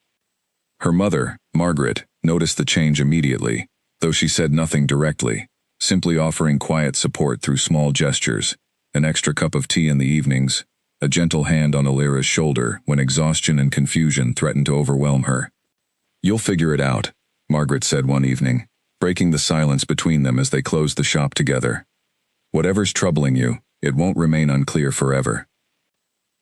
Her mother, Margaret, noticed the change immediately, though she said nothing directly, simply offering quiet support through small gestures, an extra cup of tea in the evenings, a gentle hand on Alira's shoulder when exhaustion and confusion threatened to overwhelm her. You'll figure it out, Margaret said one evening, breaking the silence between them as they closed the shop together. Whatever's troubling you, it won't remain unclear forever.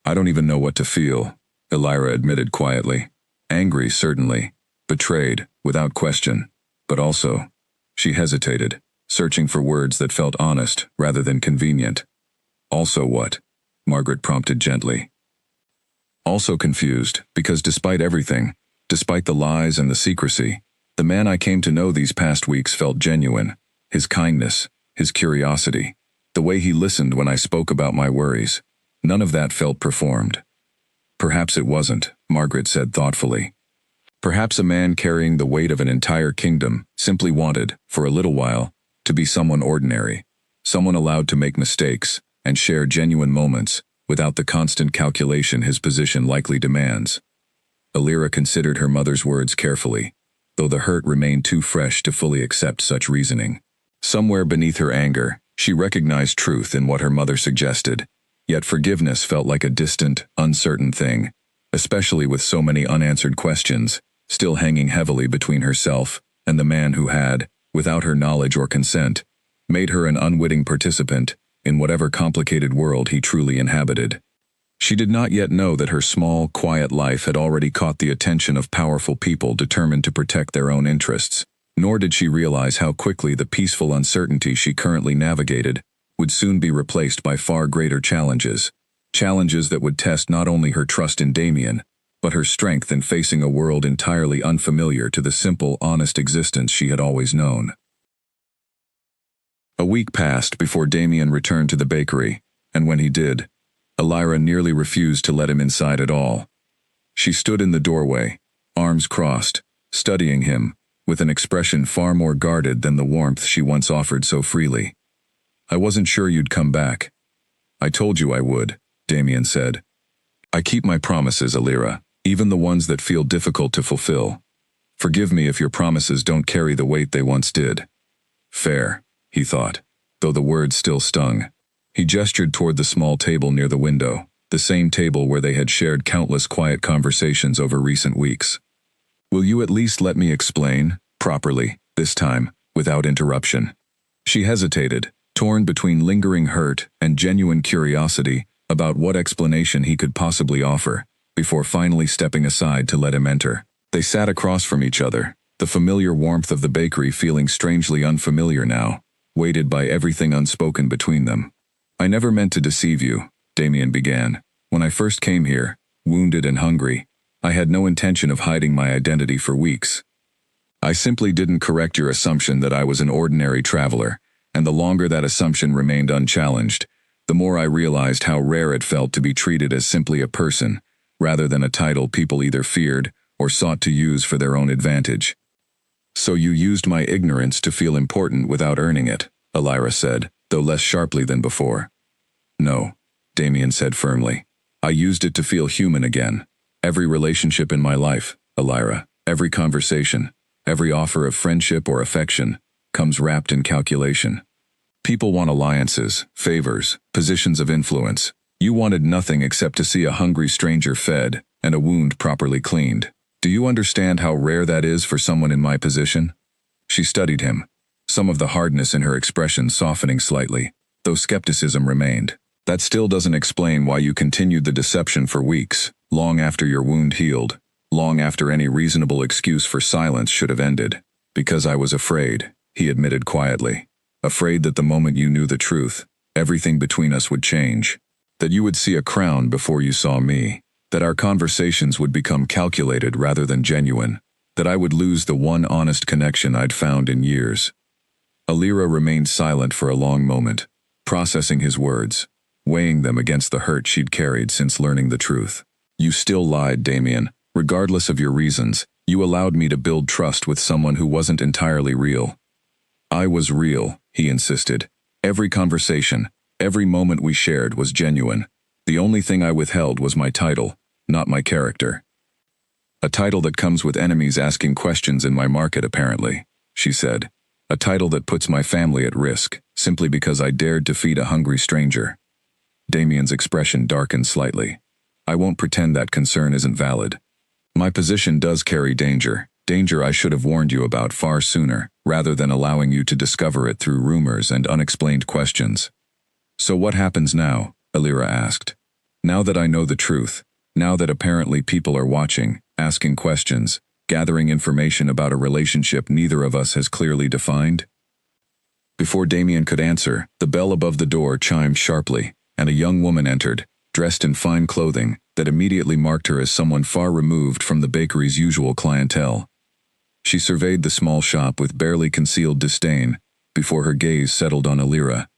I don't even know what to feel, Alira admitted quietly. Angry, certainly. Betrayed, without question. But also, she hesitated, searching for words that felt honest rather than convenient. Also what? Margaret prompted gently. Also confused, because despite everything, despite the lies and the secrecy, the man I came to know these past weeks felt genuine. His kindness, his curiosity, the way he listened when I spoke about my worries, none of that felt performed. Perhaps it wasn't, Margaret said thoughtfully. Perhaps a man carrying the weight of an entire kingdom simply wanted, for a little while, to be someone ordinary, someone allowed to make mistakes and share genuine moments without the constant calculation his position likely demands. Alira considered her mother's words carefully, though the hurt remained too fresh to fully accept such reasoning. Somewhere beneath her anger, she recognized truth in what her mother suggested, yet forgiveness felt like a distant, uncertain thing, especially with so many unanswered questions still hanging heavily between herself and the man who had, without her knowledge or consent, made her an unwitting participant in whatever complicated world he truly inhabited. She did not yet know that her small, quiet life had already caught the attention of powerful people determined to protect their own interests, nor did she realize how quickly the peaceful uncertainty she currently navigated would soon be replaced by far greater challenges that would test not only her trust in Damien, but her strength in facing a world entirely unfamiliar to the simple, honest existence she had always known. A week passed before Damien returned to the bakery, and when he did, Alira nearly refused to let him inside at all. She stood in the doorway, arms crossed, studying him, with an expression far more guarded than the warmth she once offered so freely. "I wasn't sure you'd come back." "I told you I would," Damien said. "I keep my promises, Alira, even the ones that feel difficult to fulfill. Forgive me if your promises don't carry the weight they once did." Fair, he thought, though the words still stung. He gestured toward the small table near the window, the same table where they had shared countless quiet conversations over recent weeks. "Will you at least let me explain, properly, this time, without interruption?" She hesitated, torn between lingering hurt and genuine curiosity about what explanation he could possibly offer, before finally stepping aside to let him enter. They sat across from each other, the familiar warmth of the bakery feeling strangely unfamiliar now, weighted by everything unspoken between them. "I never meant to deceive you," Damien began. "When I first came here, wounded and hungry, I had no intention of hiding my identity for weeks. I simply didn't correct your assumption that I was an ordinary traveler, and the longer that assumption remained unchallenged, the more I realized how rare it felt to be treated as simply a person, rather than a title people either feared or sought to use for their own advantage." "So you used my ignorance to feel important without earning it," Alira said, though less sharply than before. "No," Damien said firmly. "I used it to feel human again. Every relationship in my life, Alira, every conversation, every offer of friendship or affection, comes wrapped in calculation. People want alliances, favors, positions of influence. You wanted nothing except to see a hungry stranger fed and a wound properly cleaned. Do you understand how rare that is for someone in my position?" She studied him, some of the hardness in her expression softening slightly, though skepticism remained. "That still doesn't explain why you continued the deception for weeks, long after your wound healed, long after any reasonable excuse for silence should have ended." "Because I was afraid," he admitted quietly. "Afraid that the moment you knew the truth, everything between us would change. That you would see a crown before you saw me. That our conversations would become calculated rather than genuine. That I would lose the one honest connection I'd found in years." Alira remained silent for a long moment, processing his words, weighing them against the hurt she'd carried since learning the truth. "You still lied, Damien. Regardless of your reasons, you allowed me to build trust with someone who wasn't entirely real." "I was real," he insisted. "Every conversation, every moment we shared was genuine. The only thing I withheld was my title, not my character." "A title that comes with enemies asking questions in my market, apparently," she said. "A title that puts my family at risk, simply because I dared to feed a hungry stranger." Damien's expression darkened slightly. "I won't pretend that concern isn't valid. My position does carry danger I should have warned you about far sooner, rather than allowing you to discover it through rumors and unexplained questions." "So what happens now?" Alira asked. "Now that I know the truth, now that apparently people are watching, asking questions, gathering information about a relationship neither of us has clearly defined?" Before Damien could answer, the bell above the door chimed sharply, and a young woman entered, dressed in fine clothing that immediately marked her as someone far removed from the bakery's usual clientele. She surveyed the small shop with barely concealed disdain, before her gaze settled on Alira.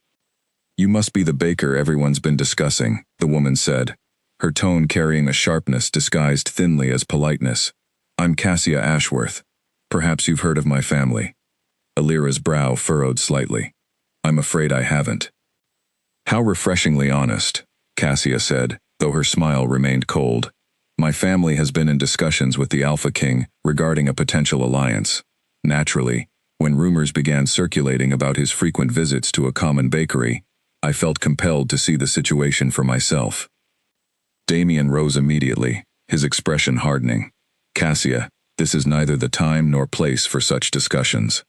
"You must be the baker everyone's been discussing," the woman said, her tone carrying a sharpness disguised thinly as politeness. "I'm Cassia Ashworth. Perhaps you've heard of my family." Alira's brow furrowed slightly. "I'm afraid I haven't." "How refreshingly honest," Cassia said, though her smile remained cold. My family has been in discussions with the Alpha King regarding a potential alliance. Naturally, when rumors began circulating about his frequent visits to a common bakery, I felt compelled to see the situation for myself. Damien rose immediately, his expression hardening. Cassia, this is neither the time nor place for such discussions.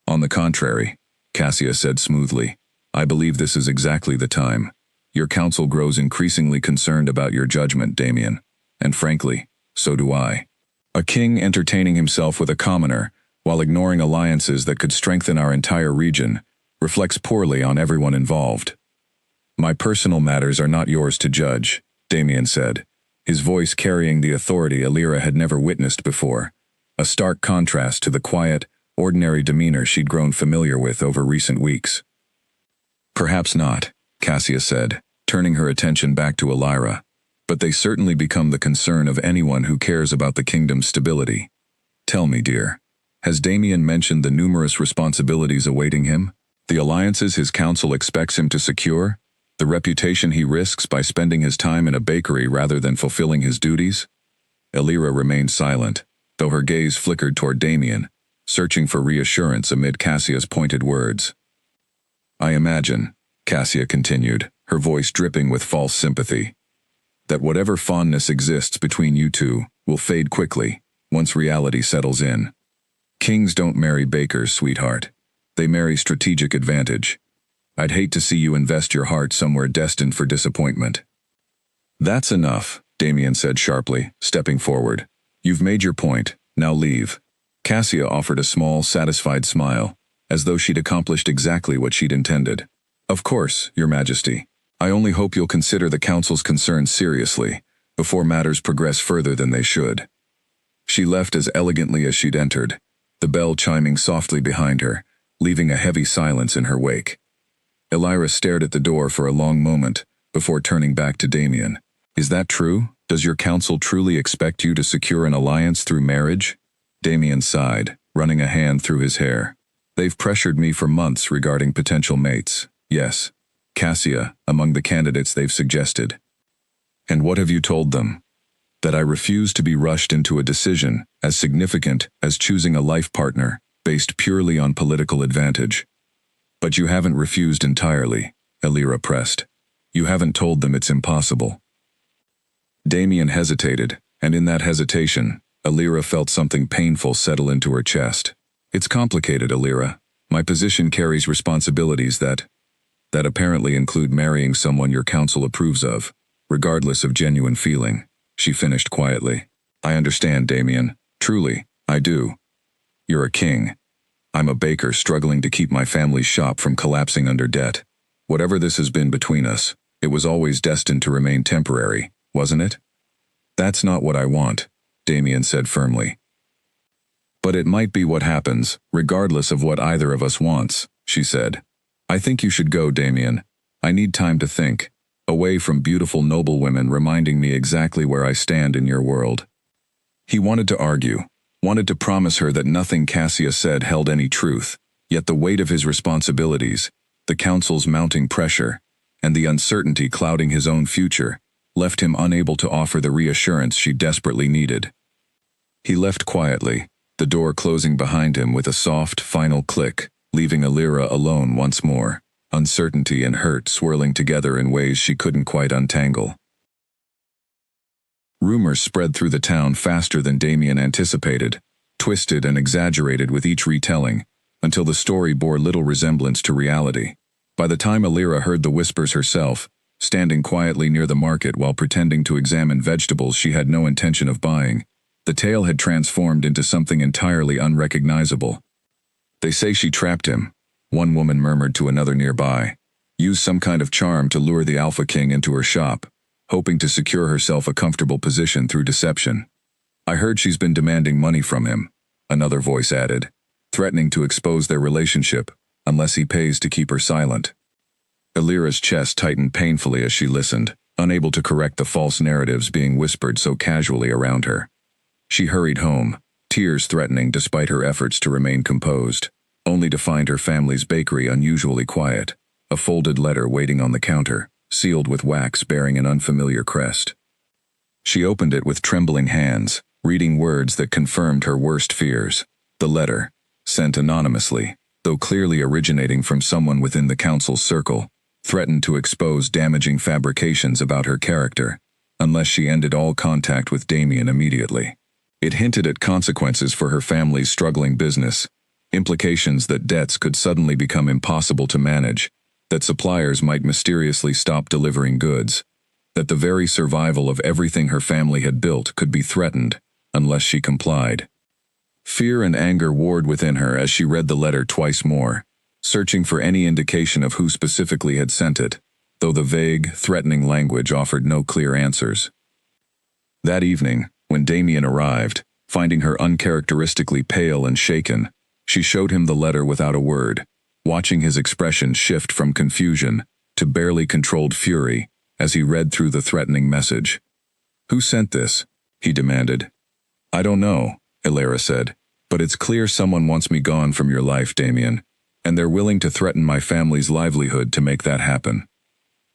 On the contrary, Cassia said smoothly, I believe this is exactly the time. Your council grows increasingly concerned about your judgment, Damien. And frankly, so do I. A king entertaining himself with a commoner, while ignoring alliances that could strengthen our entire region, reflects poorly on everyone involved. My personal matters are not yours to judge, Damien said, his voice carrying the authority Alira had never witnessed before, a stark contrast to the quiet, ordinary demeanor she'd grown familiar with over recent weeks. Perhaps not, Cassia said, turning her attention back to Alira, but they certainly become the concern of anyone who cares about the kingdom's stability. Tell me, dear, has Damien mentioned the numerous responsibilities awaiting him? The alliances his council expects him to secure? The reputation he risks by spending his time in a bakery rather than fulfilling his duties? Alira remained silent, though her gaze flickered toward Damien, searching for reassurance amid Cassia's pointed words. I imagine, Cassia continued, her voice dripping with false sympathy, that whatever fondness exists between you two will fade quickly once reality settles in. Kings don't marry bakers, sweetheart. They marry strategic advantage. I'd hate to see you invest your heart somewhere destined for disappointment. That's enough, Damien said sharply, stepping forward. You've made your point, now leave. Cassia offered a small, satisfied smile, as though she'd accomplished exactly what she'd intended. Of course, Your Majesty. I only hope you'll consider the council's concerns seriously, before matters progress further than they should. She left as elegantly as she'd entered, the bell chiming softly behind her, leaving a heavy silence in her wake. Alira stared at the door for a long moment, before turning back to Damien. Is that true? Does your council truly expect you to secure an alliance through marriage? Damien sighed, running a hand through his hair. They've pressured me for months regarding potential mates. Yes. Cassia, among the candidates they've suggested. And what have you told them? That I refuse to be rushed into a decision as significant as choosing a life partner based purely on political advantage. But you haven't refused entirely, Alira pressed. You haven't told them it's impossible. Damien hesitated, and in that hesitation, Alira felt something painful settle into her chest. It's complicated, Alira. My position carries responsibilities that apparently include marrying someone your council approves of, regardless of genuine feeling, she finished quietly. I understand, Damien. Truly, I do. You're a king. I'm a baker struggling to keep my family's shop from collapsing under debt. Whatever this has been between us, it was always destined to remain temporary, wasn't it? That's not what I want, Damien said firmly. But it might be what happens, regardless of what either of us wants, she said. I think you should go, Damien. I need time to think, away from beautiful noble women reminding me exactly where I stand in your world. He wanted to argue, wanted to promise her that nothing Cassia said held any truth, yet the weight of his responsibilities, the council's mounting pressure, and the uncertainty clouding his own future, left him unable to offer the reassurance she desperately needed. He left quietly, the door closing behind him with a soft, final click, leaving Alira alone once more, uncertainty and hurt swirling together in ways she couldn't quite untangle. Rumors spread through the town faster than Damien anticipated, twisted and exaggerated with each retelling, until the story bore little resemblance to reality. By the time Alira heard the whispers herself, standing quietly near the market while pretending to examine vegetables she had no intention of buying, the tale had transformed into something entirely unrecognizable. They say she trapped him, one woman murmured to another nearby. Used some kind of charm to lure the Alpha King into her shop, hoping to secure herself a comfortable position through deception. I heard she's been demanding money from him, another voice added, threatening to expose their relationship unless he pays to keep her silent. Alira's chest tightened painfully as she listened, unable to correct the false narratives being whispered so casually around her. She hurried home, tears threatening despite her efforts to remain composed, only to find her family's bakery unusually quiet, a folded letter waiting on the counter, sealed with wax bearing an unfamiliar crest. She opened it with trembling hands, reading words that confirmed her worst fears. The letter, sent anonymously, though clearly originating from someone within the council's circle, threatened to expose damaging fabrications about her character, unless she ended all contact with Damien immediately. It hinted at consequences for her family's struggling business, implications that debts could suddenly become impossible to manage, that suppliers might mysteriously stop delivering goods, that the very survival of everything her family had built could be threatened unless she complied. Fear and anger warred within her as she read the letter twice more, searching for any indication of who specifically had sent it, though the vague, threatening language offered no clear answers. That evening, when Damien arrived, finding her uncharacteristically pale and shaken, she showed him the letter without a word, watching his expression shift from confusion to barely controlled fury as he read through the threatening message. "Who sent this?" he demanded. "I don't know," Illyra said, "but it's clear someone wants me gone from your life, Damien, and they're willing to threaten my family's livelihood to make that happen."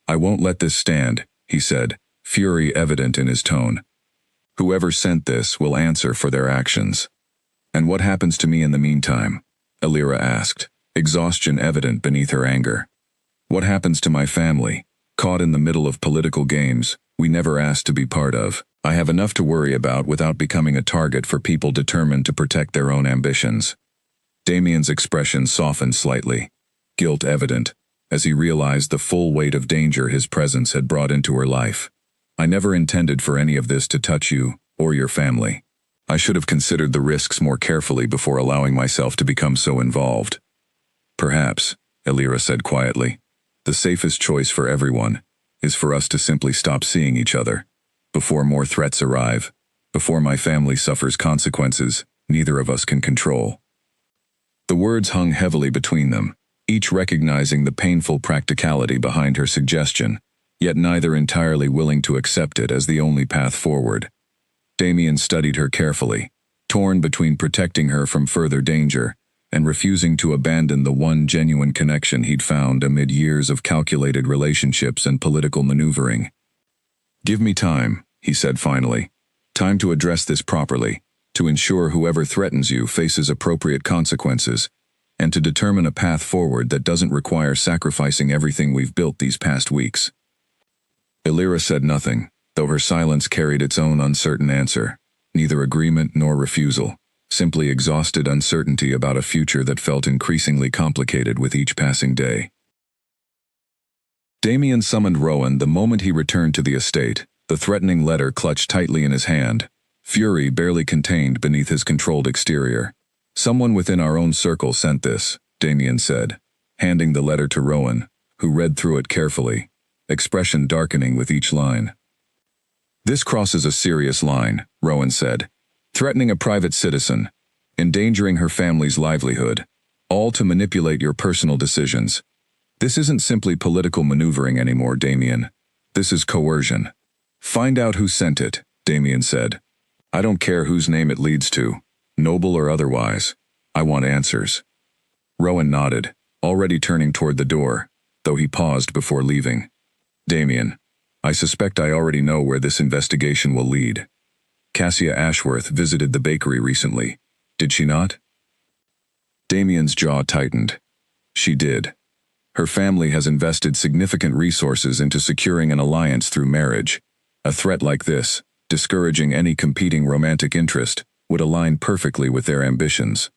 "I won't let this stand," he said, fury evident in his tone. "Whoever sent this will answer for their actions." "And what happens to me in the meantime?" Illyra asked, exhaustion evident beneath her anger. "What happens to my family, caught in the middle of political games we never asked to be part of? I have enough to worry about without becoming a target for people determined to protect their own ambitions." Damien's expression softened slightly, guilt evident, as he realized the full weight of danger his presence had brought into her life. "I never intended for any of this to touch you or your family. I should have considered the risks more carefully before allowing myself to become so involved." "Perhaps," Illyra said quietly, "the safest choice for everyone is for us to simply stop seeing each other, before more threats arrive, before my family suffers consequences neither of us can control." The words hung heavily between them, each recognizing the painful practicality behind her suggestion, yet neither entirely willing to accept it as the only path forward. Damien studied her carefully, torn between protecting her from further danger and refusing to abandon the one genuine connection he'd found amid years of calculated relationships and political maneuvering. "Give me time," he said finally. "Time to address this properly, to ensure whoever threatens you faces appropriate consequences, and to determine a path forward that doesn't require sacrificing everything we've built these past weeks." Illyra said nothing, though her silence carried its own uncertain answer, neither agreement nor refusal, simply exhausted uncertainty about a future that felt increasingly complicated with each passing day. Damien summoned Rowan the moment he returned to the estate, the threatening letter clutched tightly in his hand, fury barely contained beneath his controlled exterior. "Someone within our own circle sent this," Damien said, handing the letter to Rowan, who read through it carefully, expression darkening with each line. "This crosses a serious line," Rowan said, "threatening a private citizen, endangering her family's livelihood, all to manipulate your personal decisions. This isn't simply political maneuvering anymore, Damien. This is coercion." "Find out who sent it," Damien said. "I don't care whose name it leads to, noble or otherwise. I want answers." Rowan nodded, already turning toward the door, though he paused before leaving. "Damien, I suspect I already know where this investigation will lead. Cassia Ashworth visited the bakery recently, did she not?" Damien's jaw tightened. "She did. Her family has invested significant resources into securing an alliance through marriage. A threat like this, discouraging any competing romantic interest, would align perfectly with their ambitions."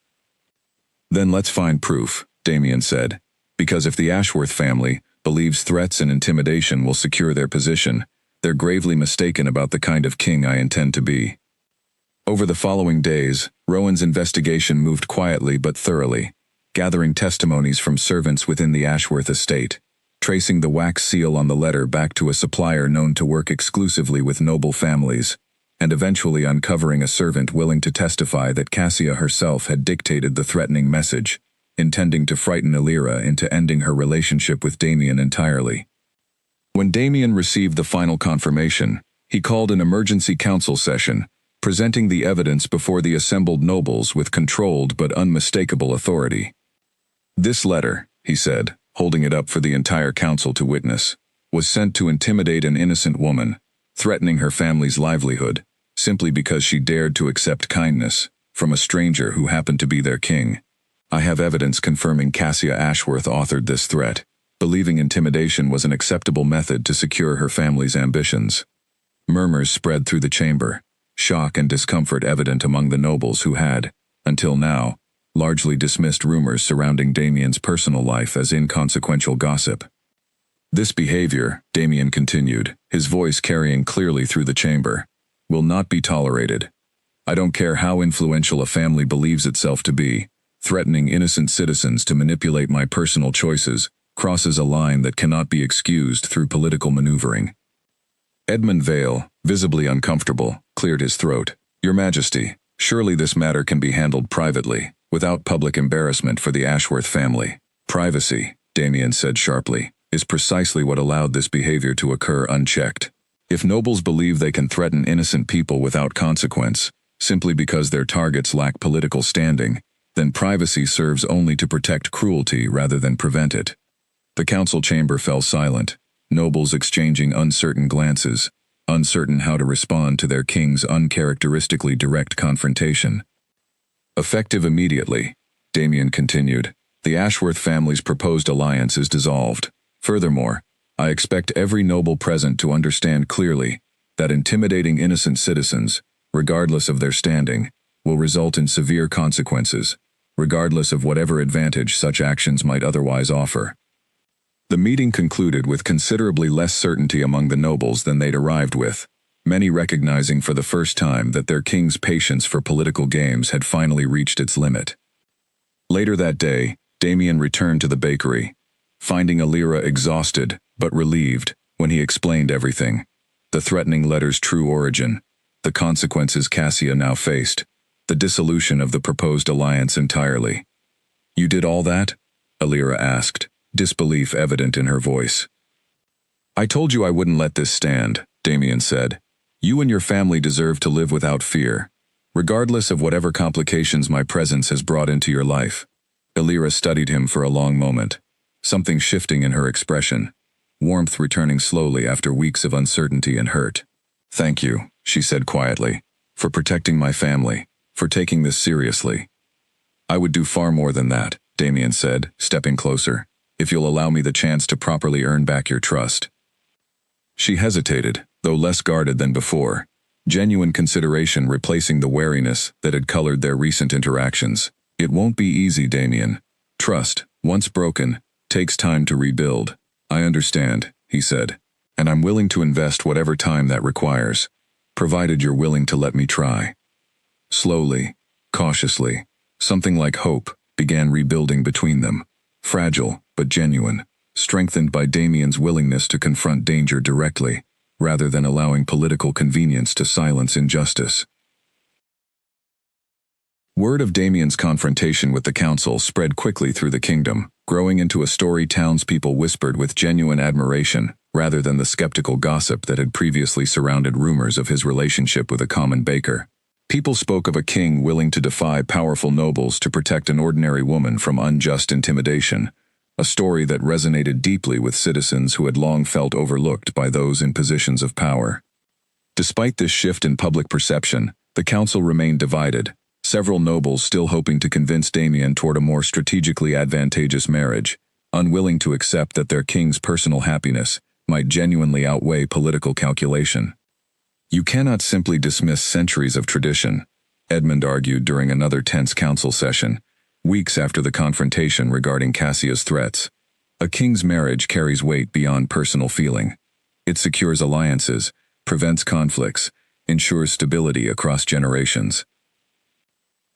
"Then let's find proof," Damien said, "because if the Ashworth family believes threats and intimidation will secure their position, they're gravely mistaken about the kind of king I intend to be." Over the following days, Rowan's investigation moved quietly but thoroughly, gathering testimonies from servants within the Ashworth estate, tracing the wax seal on the letter back to a supplier known to work exclusively with noble families, and eventually uncovering a servant willing to testify that Cassia herself had dictated the threatening message, intending to frighten Illyra into ending her relationship with Damien entirely. When Damien received the final confirmation, he called an emergency council session, presenting the evidence before the assembled nobles with controlled but unmistakable authority. "This letter," he said, holding it up for the entire council to witness, "was sent to intimidate an innocent woman, threatening her family's livelihood, simply because she dared to accept kindness from a stranger who happened to be their king. I have evidence confirming Cassia Ashworth authored this threat, believing intimidation was an acceptable method to secure her family's ambitions. Murmurs spread through the chamber, shock and discomfort evident among the nobles who had, until now, largely dismissed rumors surrounding Damien's personal life as inconsequential gossip. This behavior, Damien continued, his voice carrying clearly through the chamber, will not be tolerated. I don't care how influential a family believes itself to be, threatening innocent citizens to manipulate my personal choices crosses a line that cannot be excused through political maneuvering. Edmund Vale, visibly uncomfortable, cleared his throat. Your Majesty, surely this matter can be handled privately, without public embarrassment for the Ashworth family. Privacy, Damien said sharply, is precisely what allowed this behavior to occur unchecked. If nobles believe they can threaten innocent people without consequence, simply because their targets lack political standing, then privacy serves only to protect cruelty rather than prevent it. The council chamber fell silent, nobles exchanging uncertain glances, uncertain how to respond to their king's uncharacteristically direct confrontation. Effective immediately, Damien continued, the Ashworth family's proposed alliance is dissolved. Furthermore, I expect every noble present to understand clearly that intimidating innocent citizens, regardless of their standing, will result in severe consequences, regardless of whatever advantage such actions might otherwise offer. The meeting concluded with considerably less certainty among the nobles than they'd arrived with, many recognizing for the first time that their king's patience for political games had finally reached its limit. Later that day, Damien returned to the bakery, finding Alira exhausted but relieved when he explained everything: the threatening letter's true origin, the consequences Cassia now faced, the dissolution of the proposed alliance entirely. You did all that? Alira asked, disbelief evident in her voice. I told you I wouldn't let this stand, Damien said. You and your family deserve to live without fear, regardless of whatever complications my presence has brought into your life. Alira studied him for a long moment, something shifting in her expression, warmth returning slowly after weeks of uncertainty and hurt. Thank you, she said quietly, for protecting my family, for taking this seriously. I would do far more than that, Damien said, stepping closer, if you'll allow me the chance to properly earn back your trust. She hesitated, though less guarded than before, genuine consideration replacing the wariness that had colored their recent interactions. It won't be easy, Damien. Trust, once broken, takes time to rebuild. I understand, he said, and I'm willing to invest whatever time that requires, provided you're willing to let me try. Slowly, cautiously, something like hope began rebuilding between them, fragile but genuine, strengthened by Damien's willingness to confront danger directly, rather than allowing political convenience to silence injustice. Word of Damien's confrontation with the council spread quickly through the kingdom, growing into a story townspeople whispered with genuine admiration, rather than the skeptical gossip that had previously surrounded rumors of his relationship with a common baker. People spoke of a king willing to defy powerful nobles to protect an ordinary woman from unjust intimidation, a story that resonated deeply with citizens who had long felt overlooked by those in positions of power. Despite this shift in public perception, the council remained divided, several nobles still hoping to convince Damien toward a more strategically advantageous marriage, unwilling to accept that their king's personal happiness might genuinely outweigh political calculation. You cannot simply dismiss centuries of tradition, Edmund argued during another tense council session, weeks after the confrontation regarding Cassia's threats. A king's marriage carries weight beyond personal feeling. It secures alliances, prevents conflicts, ensures stability across generations.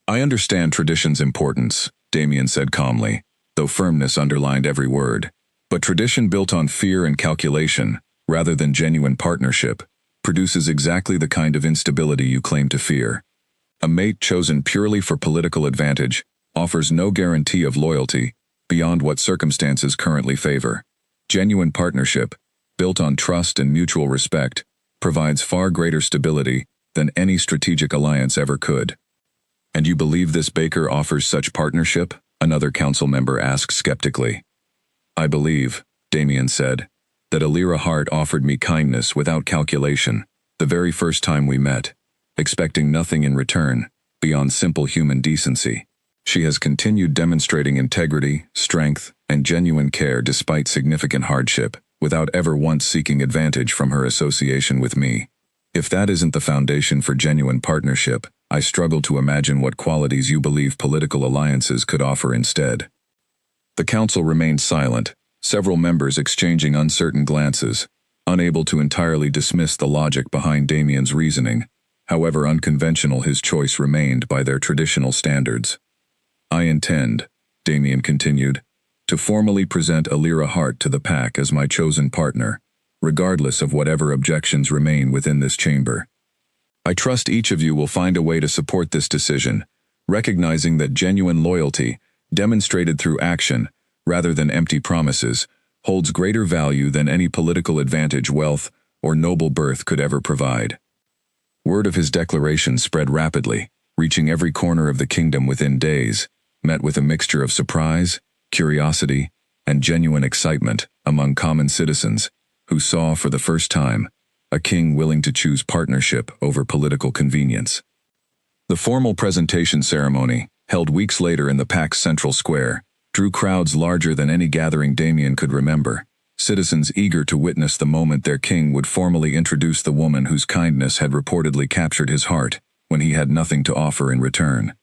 I understand tradition's importance, Damien said calmly, though firmness underlined every word. But tradition built on fear and calculation, rather than genuine partnership, produces exactly the kind of instability you claim to fear. A mate chosen purely for political advantage offers no guarantee of loyalty beyond what circumstances currently favor. Genuine partnership, built on trust and mutual respect, provides far greater stability than any strategic alliance ever could. And you believe this baker offers such partnership? Another council member asked skeptically. I believe, Damien said, that Alira Hart offered me kindness without calculation, the very first time we met, expecting nothing in return beyond simple human decency. She has continued demonstrating integrity, strength, and genuine care despite significant hardship, without ever once seeking advantage from her association with me. If that isn't the foundation for genuine partnership, I struggle to imagine what qualities you believe political alliances could offer instead. The council remained silent, several members exchanging uncertain glances, unable to entirely dismiss the logic behind Damien's reasoning, however unconventional his choice remained by their traditional standards. I intend, Damien continued, to formally present Alira Hart to the pack as my chosen partner, regardless of whatever objections remain within this chamber. I trust each of you will find a way to support this decision, recognizing that genuine loyalty, demonstrated through action, rather than empty promises, holds greater value than any political advantage, wealth, or noble birth could ever provide. Word of his declaration spread rapidly, reaching every corner of the kingdom within days, met with a mixture of surprise, curiosity, and genuine excitement among common citizens, who saw for the first time a king willing to choose partnership over political convenience. The formal presentation ceremony, held weeks later in the pack's central square, drew crowds larger than any gathering Damien could remember, citizens eager to witness the moment their king would formally introduce the woman whose kindness had reportedly captured his heart when he had nothing to offer in return.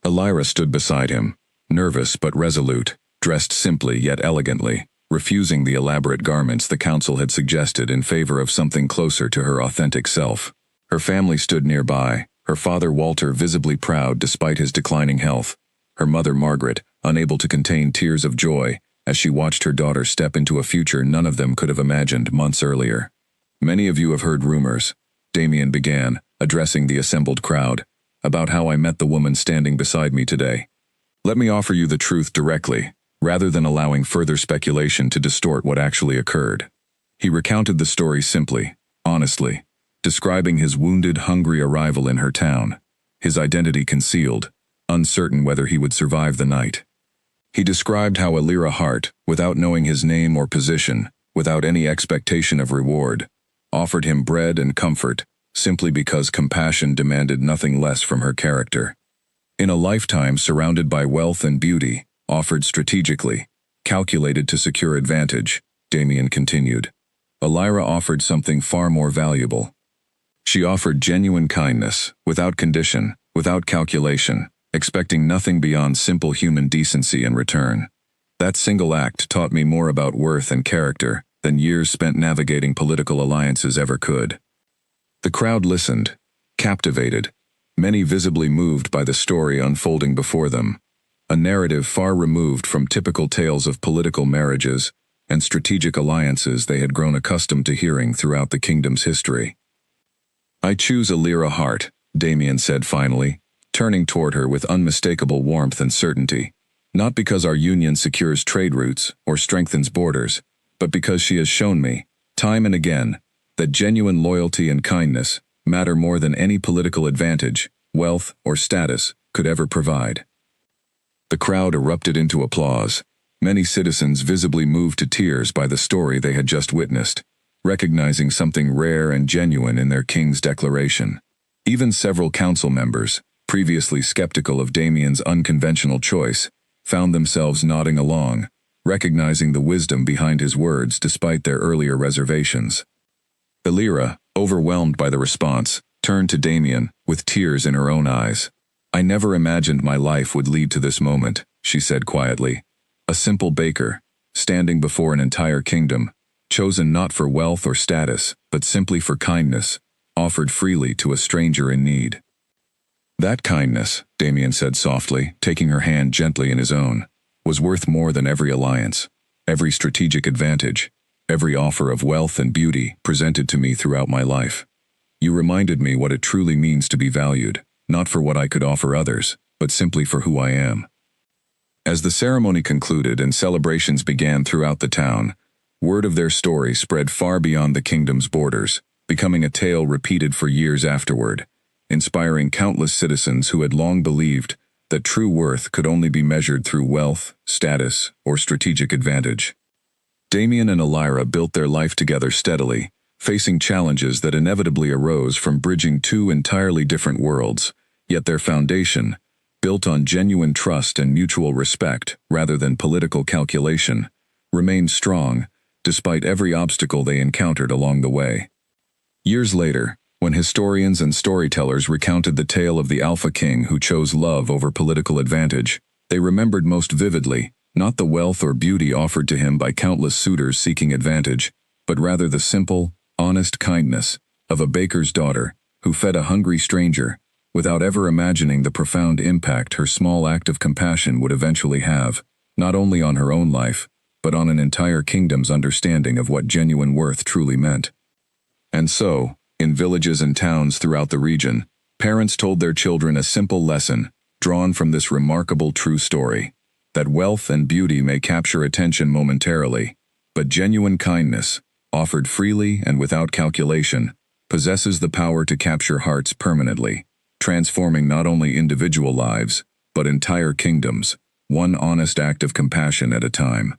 Alira stood beside him, nervous but resolute, dressed simply yet elegantly, refusing the elaborate garments the council had suggested in favor of something closer to her authentic self. Her family stood nearby, her father Walter visibly proud despite his declining health, her mother Margaret unable to contain tears of joy as she watched her daughter step into a future none of them could have imagined months earlier. Many of you have heard rumors, Damien began, addressing the assembled crowd, about how I met the woman standing beside me today. Let me offer you the truth directly, rather than allowing further speculation to distort what actually occurred. He recounted the story simply, honestly, describing his wounded, hungry arrival in her town, his identity concealed, uncertain whether he would survive the night. He described how Alira Hart, without knowing his name or position, without any expectation of reward, offered him bread and comfort, simply because compassion demanded nothing less from her character. In a lifetime surrounded by wealth and beauty, offered strategically, calculated to secure advantage, Damien continued, Alira offered something far more valuable. She offered genuine kindness, without condition, without calculation, expecting nothing beyond simple human decency in return. That single act taught me more about worth and character than years spent navigating political alliances ever could. The crowd listened, captivated, many visibly moved by the story unfolding before them, a narrative far removed from typical tales of political marriages and strategic alliances they had grown accustomed to hearing throughout the kingdom's history. I choose Alira Hart, Damien said finally, turning toward her with unmistakable warmth and certainty, not because our union secures trade routes or strengthens borders, but because she has shown me, time and again, that genuine loyalty and kindness matter more than any political advantage, wealth, or status could ever provide. The crowd erupted into applause, many citizens visibly moved to tears by the story they had just witnessed, recognizing something rare and genuine in their king's declaration. Even several council members, previously skeptical of Damien's unconventional choice, found themselves nodding along, recognizing the wisdom behind his words despite their earlier reservations. Alira, overwhelmed by the response, turned to Damien, with tears in her own eyes. I never imagined my life would lead to this moment, she said quietly. A simple baker, standing before an entire kingdom, chosen not for wealth or status, but simply for kindness, offered freely to a stranger in need. That kindness, Damien said softly, taking her hand gently in his own, was worth more than every alliance, every strategic advantage, every offer of wealth and beauty presented to me throughout my life. You reminded me what it truly means to be valued, not for what I could offer others, but simply for who I am. As the ceremony concluded and celebrations began throughout the town, word of their story spread far beyond the kingdom's borders, becoming a tale repeated for years afterward, inspiring countless citizens who had long believed that true worth could only be measured through wealth, status, or strategic advantage. Damien and Alira built their life together steadily, facing challenges that inevitably arose from bridging two entirely different worlds, yet their foundation, built on genuine trust and mutual respect rather than political calculation, remained strong, despite every obstacle they encountered along the way. Years later, when historians and storytellers recounted the tale of the Alpha King who chose love over political advantage, they remembered most vividly not the wealth or beauty offered to him by countless suitors seeking advantage, but rather the simple, honest kindness of a baker's daughter who fed a hungry stranger, without ever imagining the profound impact her small act of compassion would eventually have, not only on her own life, but on an entire kingdom's understanding of what genuine worth truly meant. And so, in villages and towns throughout the region, parents told their children a simple lesson, drawn from this remarkable true story, that wealth and beauty may capture attention momentarily, but genuine kindness, offered freely and without calculation, possesses the power to capture hearts permanently, transforming not only individual lives, but entire kingdoms, one honest act of compassion at a time.